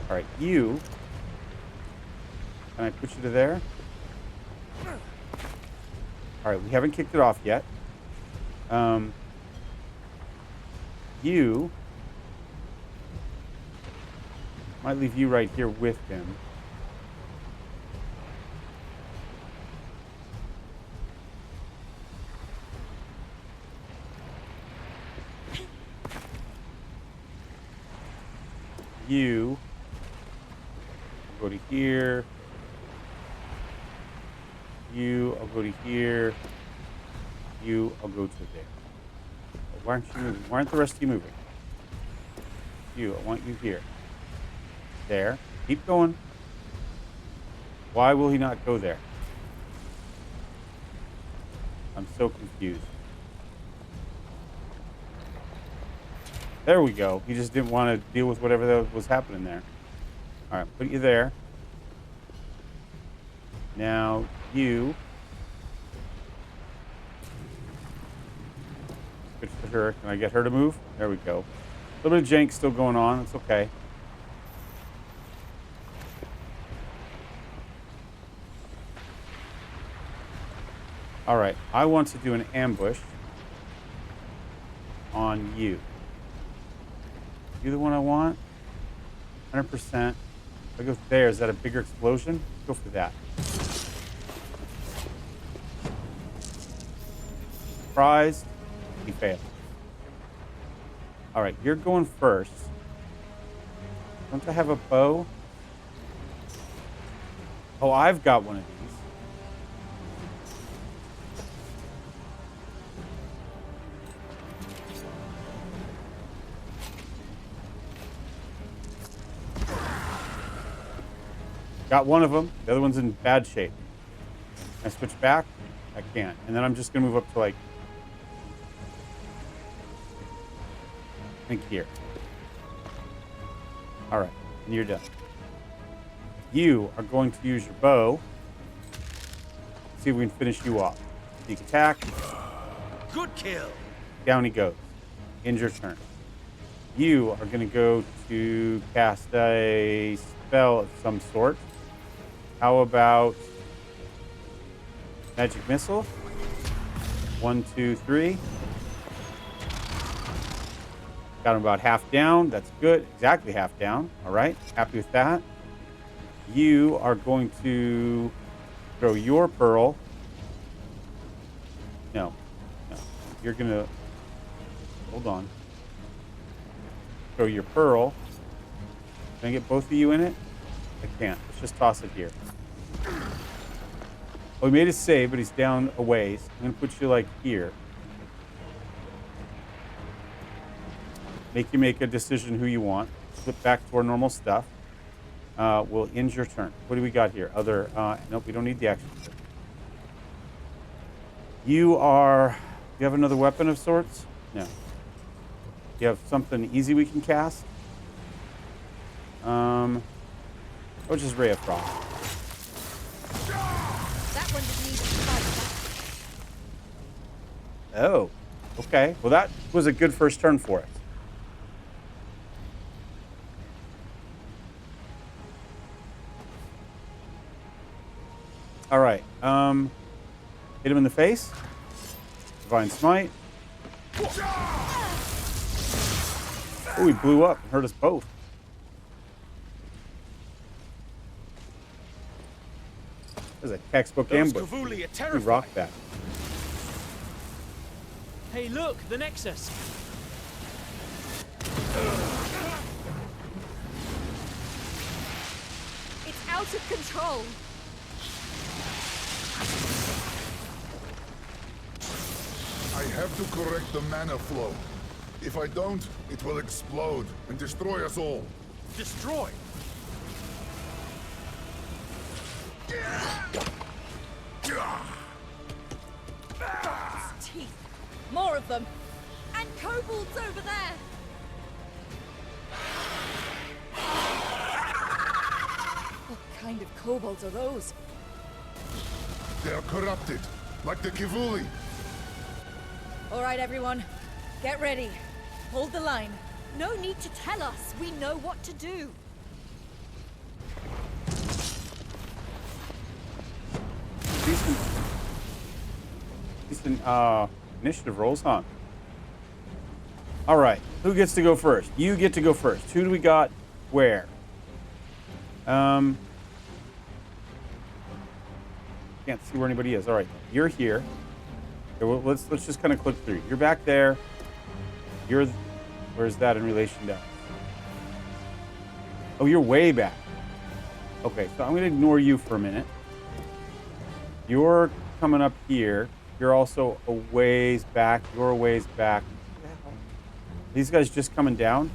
All right, you. Can I put you to there? All right, we haven't kicked it off yet. You. Might leave you right here with him. You. Go to here. You, I'll go to here. You, I'll go to there. Why aren't you moving? Why aren't the rest of you moving? You, I want you here. There. Keep going. Why will he not go there? I'm so confused. There we go. He just didn't want to deal with whatever that was happening there. All right, put you there. Now, you. Good for her. Can I get her to move? There we go. A little bit of jank still going on. It's okay. All right. I want to do an ambush on you. You the one I want? 100%. If I go there, is that a bigger explosion? Let's go for that. Surprised. He failed. All right, you're going first. Don't I have a bow? Oh, I've got one of these. Got one of them. The other one's in bad shape. Can I switch back? I can't. And then I'm just going to move up to like... I think here. All right. And you're done. You are going to use your bow. See if we can finish you off. Sneak attack. Good kill. Down he goes. End your turn. You are going to go to cast a spell of some sort. How about magic missile? 1, 2, 3. Got him about half down. That's good. Exactly half down. All right. Happy with that. You are going to throw your pearl. No. No. You're going to... Hold on. Throw your pearl. Can I get both of you in it? I can't. Let's just toss it here. Oh, he made a save, but he's down a ways. I'm going to put you, like, here. Make you make a decision who you want. Flip back to our normal stuff. We'll end your turn. What do we got here? Other... nope, we don't need the action. You are... You have another weapon of sorts? No. You have something easy we can cast? Or just Ray of Frost. That one didn't need to fight back. Oh, okay. Well, that was a good first turn for us. All right. Hit him in the face. Divine Smite. Oh, he blew up and hurt us both. There's a textbook ambush. We rocked that. Hey, look, the Nexus. It's out of control. I have to correct the mana flow. If I don't, it will explode and destroy us all. Destroy? Teeth. More of them. And kobolds over there. What kind of kobolds are those? They are corrupted, like the Kivuli. All right, everyone. Get ready. Hold the line. No need to tell us. We know what to do. Decent initiative rolls, huh? All right. Who gets to go first? You get to go first. Who do we got where? Can't see where anybody is. All right. You're here. Okay, well, let's just kind of click through. You're back there. Where's that in relation to? Oh, you're way back. Okay, so I'm going to ignore you for a minute. You're coming up here. You're also a ways back. You're a ways back. These guys just coming down.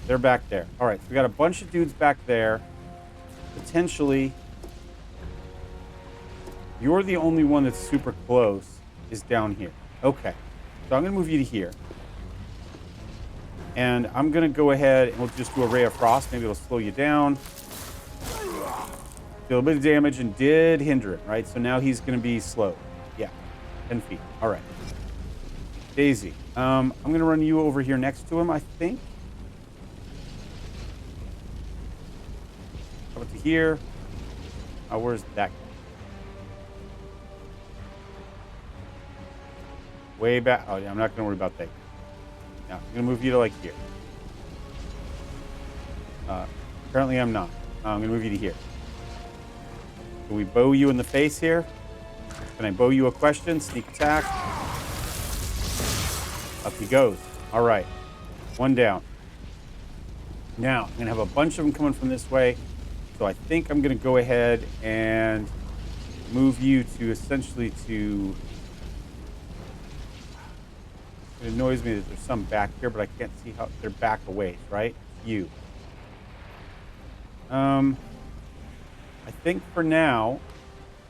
They're back there. All right, so we got a bunch of dudes back there. Potentially, you're the only one that's super close is down here. Okay, so I'm going to move you to here. And I'm going to go ahead and we'll just do a Ray of Frost. Maybe it'll slow you down. Did a little bit of damage and did hinder it, right? So now he's going to be slow. Yeah, 10 feet. All right. Daisy. I'm going to run you over here next to him, I think. How about to here? Where's that guy? Way back. Oh, yeah, I'm not going to worry about that. Now, I'm going to move you to like here. Apparently I'm not. I'm going to move you to here. Can we bow you in the face here? Can I bow you a question? Sneak attack. Up he goes. All right. One down. Now, I'm going to have a bunch of them coming from this way. So I think I'm going to go ahead and move you to essentially to... It annoys me that there's some back here, but I can't see how they're back a ways, right? You. I think for now,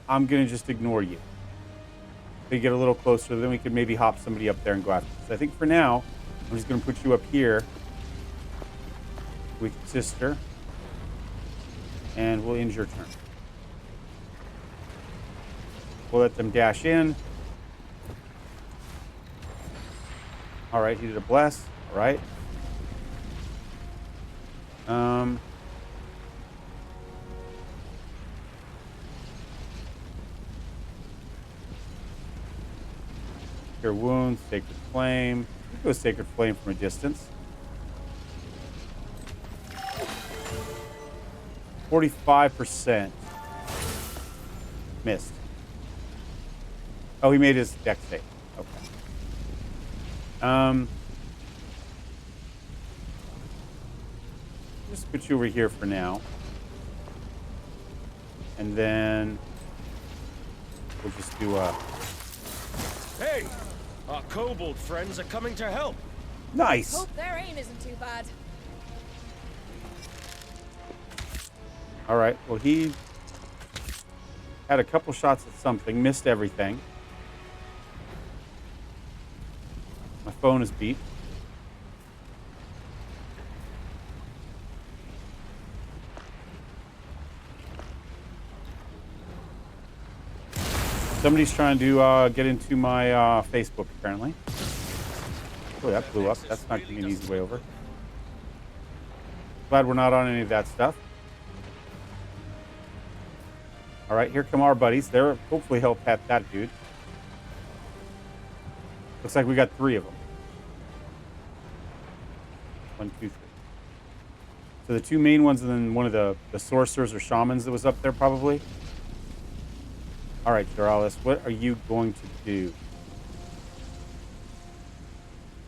I'm going to just ignore you. If they get a little closer, then we could maybe hop somebody up there and go after this. So I think for now, I'm just going to put you up here with sister, and we'll end your turn. We'll let them dash in. All right, he did a bless. All right. Cure wounds, sacred flame. Let's go sacred flame from a distance. 45%. Missed. Oh, he made his deck save. Okay. Just put you over here for now. And then we'll just do a... Hey! Our kobold friends are coming to help. Nice! Hope their aim isn't too bad. Alright, well he had a couple shots at something, missed everything. My phone is beat. Somebody's trying to get into my Facebook, apparently. Oh, that blew up. That's not going to be an easy way over. Glad we're not on any of that stuff. All right, here come our buddies. They're hopefully help at that dude. Looks like we got 3 of them. 1, 2, 3. So the 2 main ones, and then one of the sorcerers or shamans that was up there, probably. All right, Doralis, what are you going to do?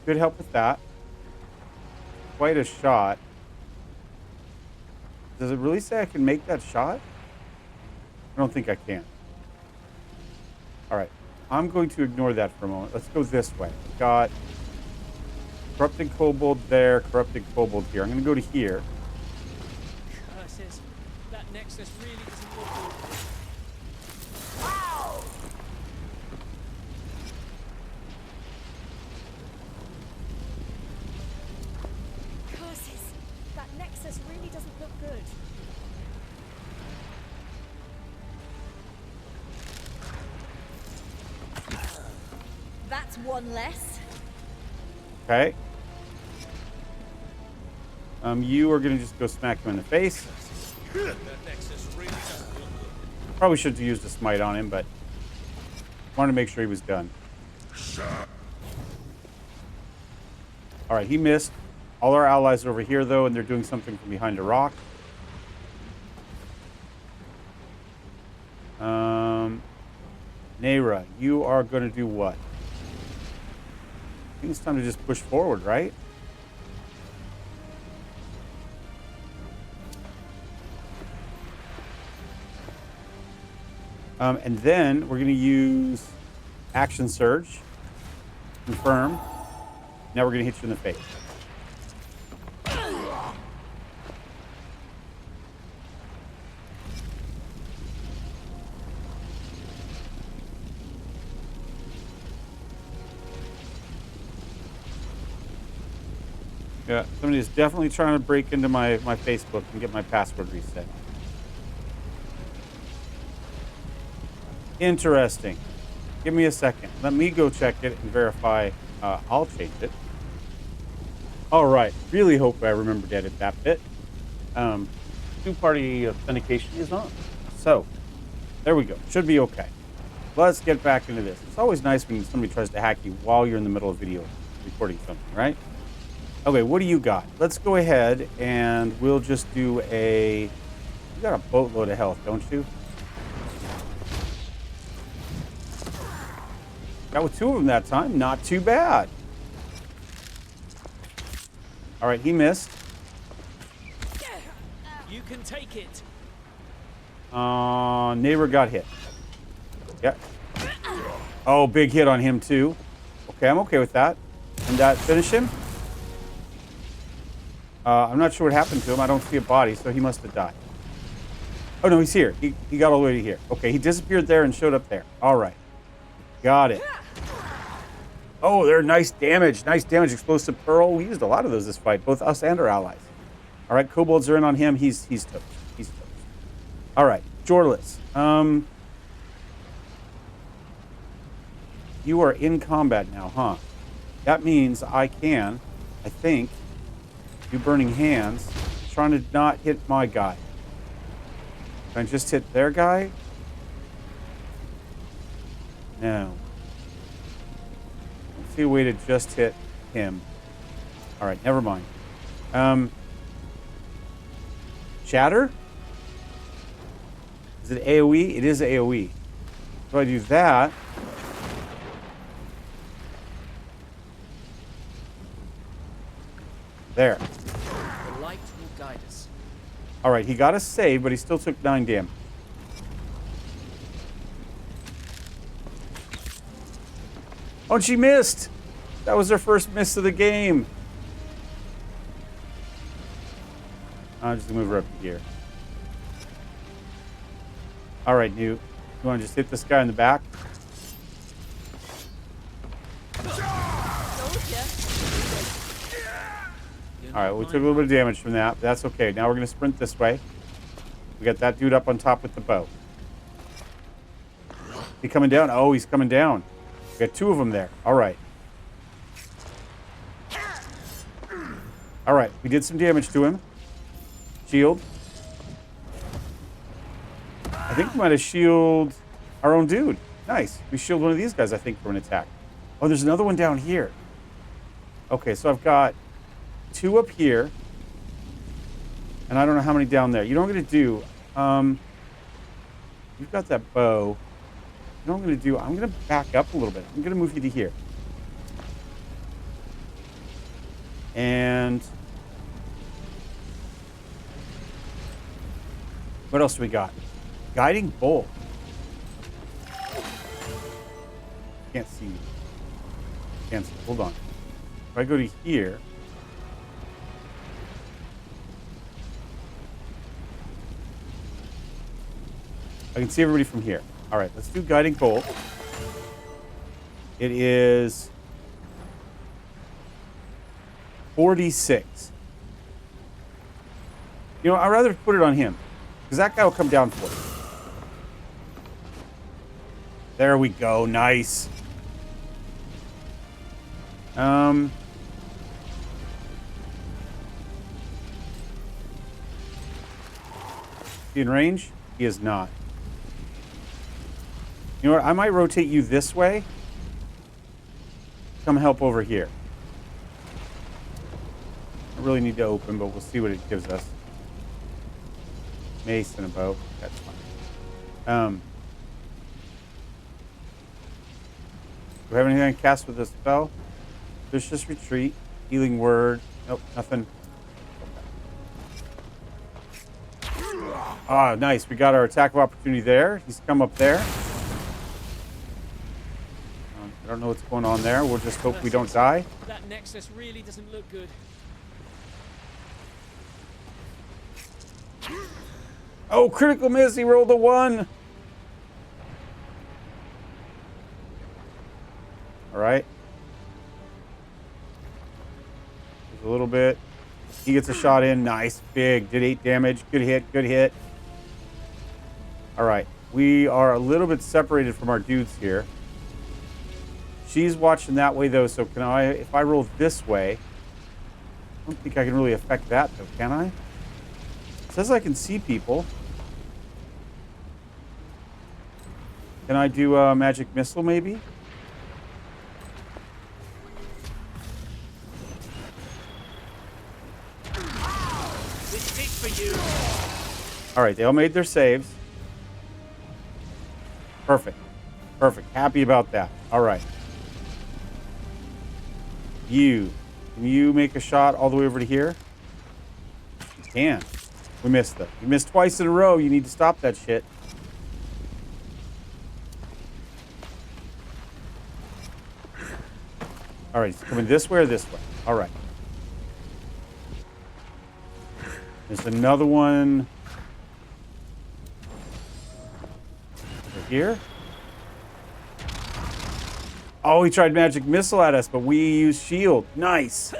Good help with that. Quite a shot. Does it really say I can make that shot? I don't think I can. All right, I'm going to ignore that for a moment. Let's go this way. We've got corrupted kobold there, corrupted kobold here. I'm going to go to here. Curses. That nexus really doesn't look good. Curses. That nexus really doesn't look good. That's one less. Okay. You are going to just go smack him in the face. Probably should have used a smite on him, but wanted to make sure he was done. All right, he missed. All our allies are over here, though, and they're doing something from behind a rock. Nayra, you are going to do what? I think it's time to just push forward, right? And then we're going to use Action Surge. Confirm. Now we're going to hit you in the face. Yeah, somebody is definitely trying to break into my Facebook and get my password reset. Interesting. Give me a second. Let me go check it and verify. I'll change it. All right. Really hope I remember to edit that bit. Two-party authentication is on. So, there we go. Should be okay. Let's get back into this. It's always nice when somebody tries to hack you while you're in the middle of video recording something, right? Okay, what do you got? Let's go ahead and we'll just do a... You got a boatload of health, don't you? Got with 2 of them that time. Not too bad. All right, he missed. You can take it. Neighbor got hit. Yeah. Oh, big hit on him too. Okay, I'm okay with that. And that finish him? I'm not sure what happened to him. I don't see a body, so he must have died. Oh, no, he's here. He got all the way to here. Okay, he disappeared there and showed up there. All right. Got it. Oh, they're nice damage. Nice damage. Explosive Pearl. We used a lot of those this fight, both us and our allies. All right, kobolds are in on him. He's toast. He's toast. All right, Jorless. You are in combat now, huh? That means I can, I think, do Burning Hands, trying to not hit my guy. Can I just hit their guy? No. see a way to just hit him. All right, never mind. Shatter? Is it AoE? It is AoE. So I do that. There. The light will guide us. All right, he got a save, but he still took 9 damage. Oh, and she missed. That was her first miss of the game. I'll just move her up to here. All right, Newt. You want to just hit this guy in the back? All right, we took a little bit of damage from that, but that's okay. Now we're going to sprint this way. We got that dude up on top with the bow. He coming down? Oh, he's coming down. We got 2 of them there. All right. All right, we did some damage to him. Shield. I think we might have shielded our own dude. Nice. We shielded one of these guys, I think, for an attack. Oh, there's another one down here. Okay, so I've got 2 up here. And I don't know how many down there. You know what I'm going to do? You've got that bow. You know what I'm going to do? I'm going to back up a little bit. I'm going to move you to here. And what else do we got? Guiding bolt. Can't see. Can't see. Hold on. If I go to here. I can see everybody from here. All right, let's do guiding bolt. It is 46. You know, I'd rather put it on him because that guy will come down for it. There we go. Nice. Is he in range? He is not. You know what? I might rotate you this way. Come help over here. I really need to open, but we'll see what it gives us. Mace and a bow. That's fine. Do we have anything I can cast with this spell? There's just retreat. Healing word. Nope, nothing. Ah, nice. We got our attack of opportunity there. He's come up there. I don't know what's going on there. We'll just hope we don't die. That nexus really doesn't look good. Oh, critical miss. He rolled a 1. All right. There's a little bit. He gets a shot in. Nice. Big. Did 8 damage. Good hit. Good hit. All right. We are a little bit separated from our dudes here. She's watching that way, though, so can I, if I roll this way, I don't think I can really affect that, though, can I? It says I can see people. Can I do a magic missile, maybe? This is for you. All right, they all made their saves. Perfect. Perfect. Happy about that. All right. Can you make a shot all the way over to here? You can. We missed it. You missed twice in a row. You need to stop that shit. All right, it's coming this way or this way? All right. There's another one over here. Oh, he tried magic missile at us, but we used shield. Nice.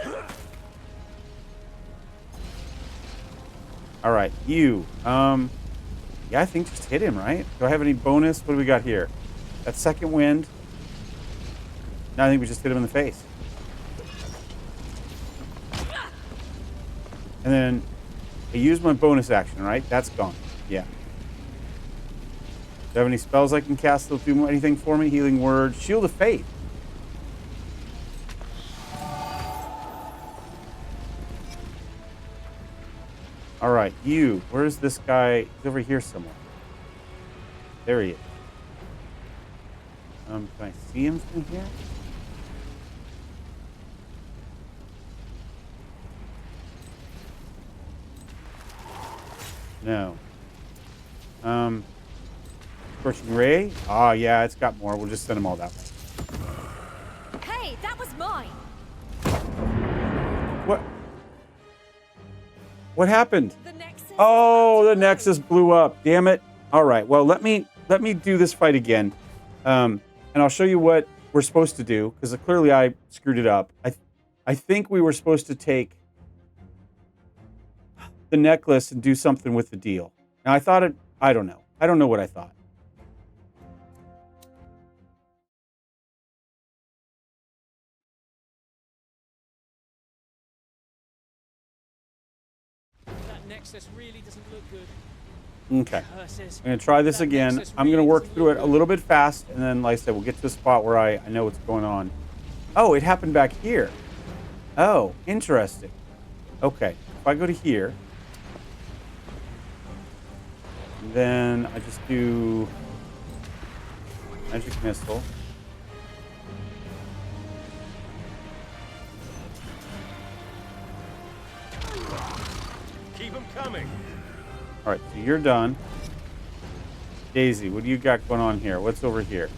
All right, you. Yeah, I think just hit him, right? Do I have any bonus? What do we got here? That second wind. No, I think we just hit him in the face. And then I used my bonus action, right? That's gone. Yeah. Do you have any spells I can cast that'll do anything for me? Healing word. Shield of Faith. All right, you. Where's this guy? He's over here somewhere. There he is. Can I see him from here? No. Scorching Ray? Oh, yeah, it's got more. We'll just send them all that way. Hey, that was mine. What? What happened? Oh, the Nexus blew up. Damn it. All right. Well, let me do this fight again. And I'll show you what we're supposed to do, because clearly I screwed it up. I think we were supposed to take the necklace and do something with the deal. Now, I don't know. I don't know what I thought. That Nexus really doesn't look good. Okay. I'm going to try this again. I'm going to work through it a little bit fast, and then, like I said, we'll get to a spot where I know what's going on. Oh, it happened back here. Oh, interesting. Okay. If I go to here, then I just do magic missile. Keep them coming. All right, so you're done. Daisy, what do you got going on here? What's over here?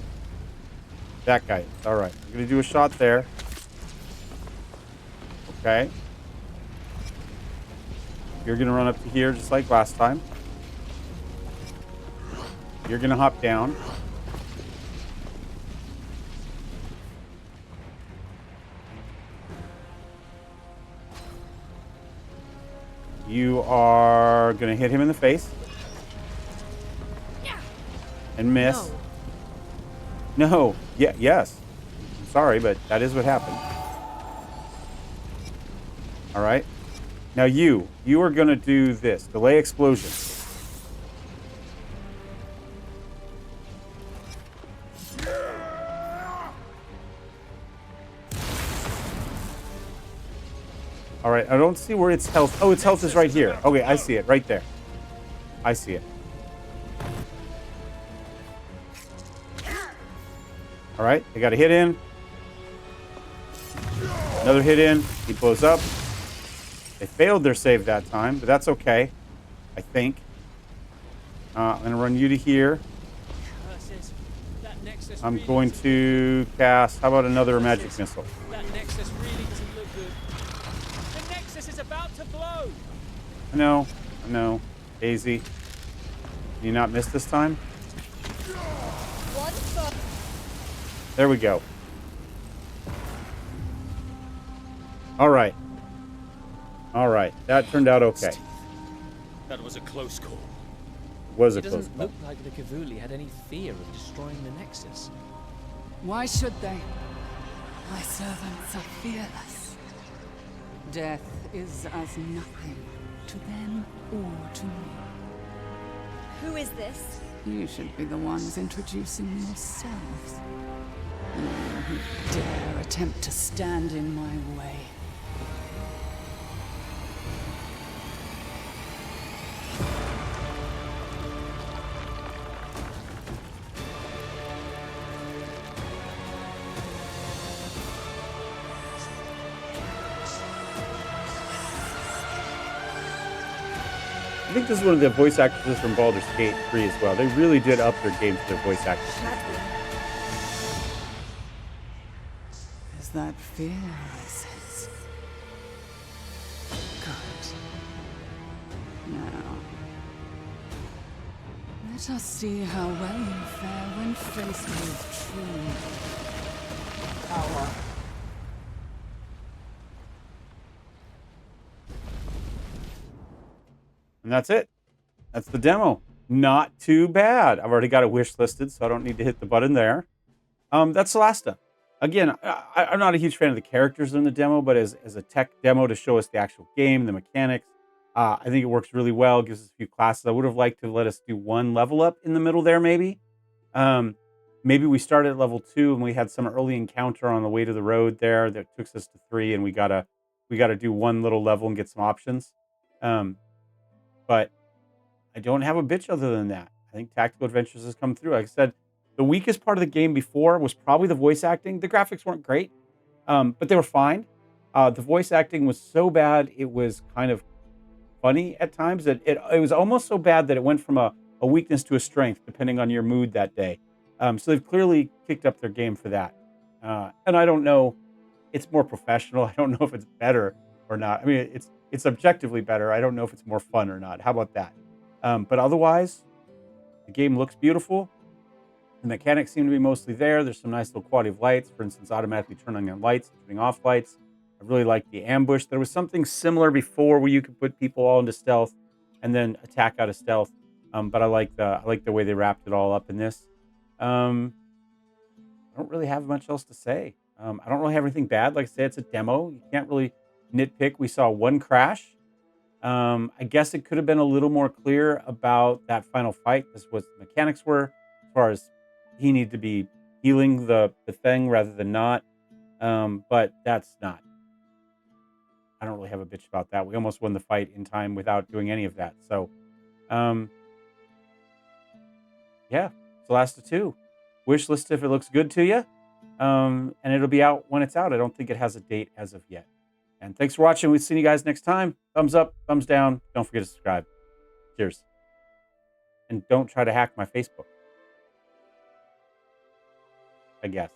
That guy. All right, I'm going to do a shot there. Okay. You're going to run up to here just like last time. You're going to hop down. You are going to hit him in the face. And miss. No. Yeah, yes. I'm sorry, but that is what happened. All right. Now you are going to do this. Delay explosion. All right, I don't see where its health. Oh, its health is right here. Okay, I see it right there. I see it. All right, they got a hit in. Another hit in. He blows up. They failed their save that time, but that's okay. I think. I'm going to run you to here. I'm going to cast. How about another magic missile? That Nexus really doesn't look good. The Nexus is about to blow. I know. Daisy. Did you not miss this time? There we go. All right. That turned out okay. That was a close call. Was a It close doesn't call. look like the Cavuli had any fear of destroying the Nexus. Why should they? My servants are fearless. Death is as nothing to them or to me. Who is this? You should be the ones introducing yourselves. Anyone who dare attempt to stand in my way. I think this is one of the voice actresses from Baldur's Gate 3 as well. They really did up their game for their voice actors. Is that fear I sense? Good. Now, let us see how well you fare when faced with true power. And that's it. That's the demo. Not too bad. I've already got it wish listed, so I don't need to hit the button there. That's Solasta. Again, I'm not a huge fan of the characters in the demo, but as a tech demo to show us the actual game, the mechanics, I think it works really well. Gives us a few classes. I would have liked to let us do one level up in the middle there, maybe. Maybe we started at level 2 and we had some early encounter on the way to the road there that took us to 3, and we gotta do one little level and get some options. but I don't have a bitch other than that. I think Tactical Adventures has come through. Like I said, the weakest part of the game before was probably the voice acting. The graphics weren't great, but they were fine. The voice acting was so bad, it was kind of funny at times. It was almost so bad that it went from a weakness to a strength, depending on your mood that day. So they've clearly kicked up their game for that. And I don't know, it's more professional. I don't know if it's better or not. I mean, it's objectively better. I don't know if it's more fun or not. How about that? But otherwise, the game looks beautiful. The mechanics seem to be mostly there. There's some nice little quality of lights. For instance, automatically turning on lights, turning off lights. I really like the ambush. There was something similar before where you could put people all into stealth and then attack out of stealth. But I like the way they wrapped it all up in this. I don't really have much else to say. I don't really have anything bad. Like I said, it's a demo. You can't really nitpick. We saw one crash. I guess it could have been a little more clear about that final fight. This was the mechanics were, as far as he needed to be healing the thing rather than not. But that's not. I don't really have a bitch about that. We almost won the fight in time without doing any of that. So, yeah, Solasta II. Wish list if it looks good to you. And it'll be out when it's out. I don't think it has a date as of yet. And thanks for watching. We'll see you guys next time. Thumbs up, thumbs down. Don't forget to subscribe. Cheers. And don't try to hack my Facebook. I guess.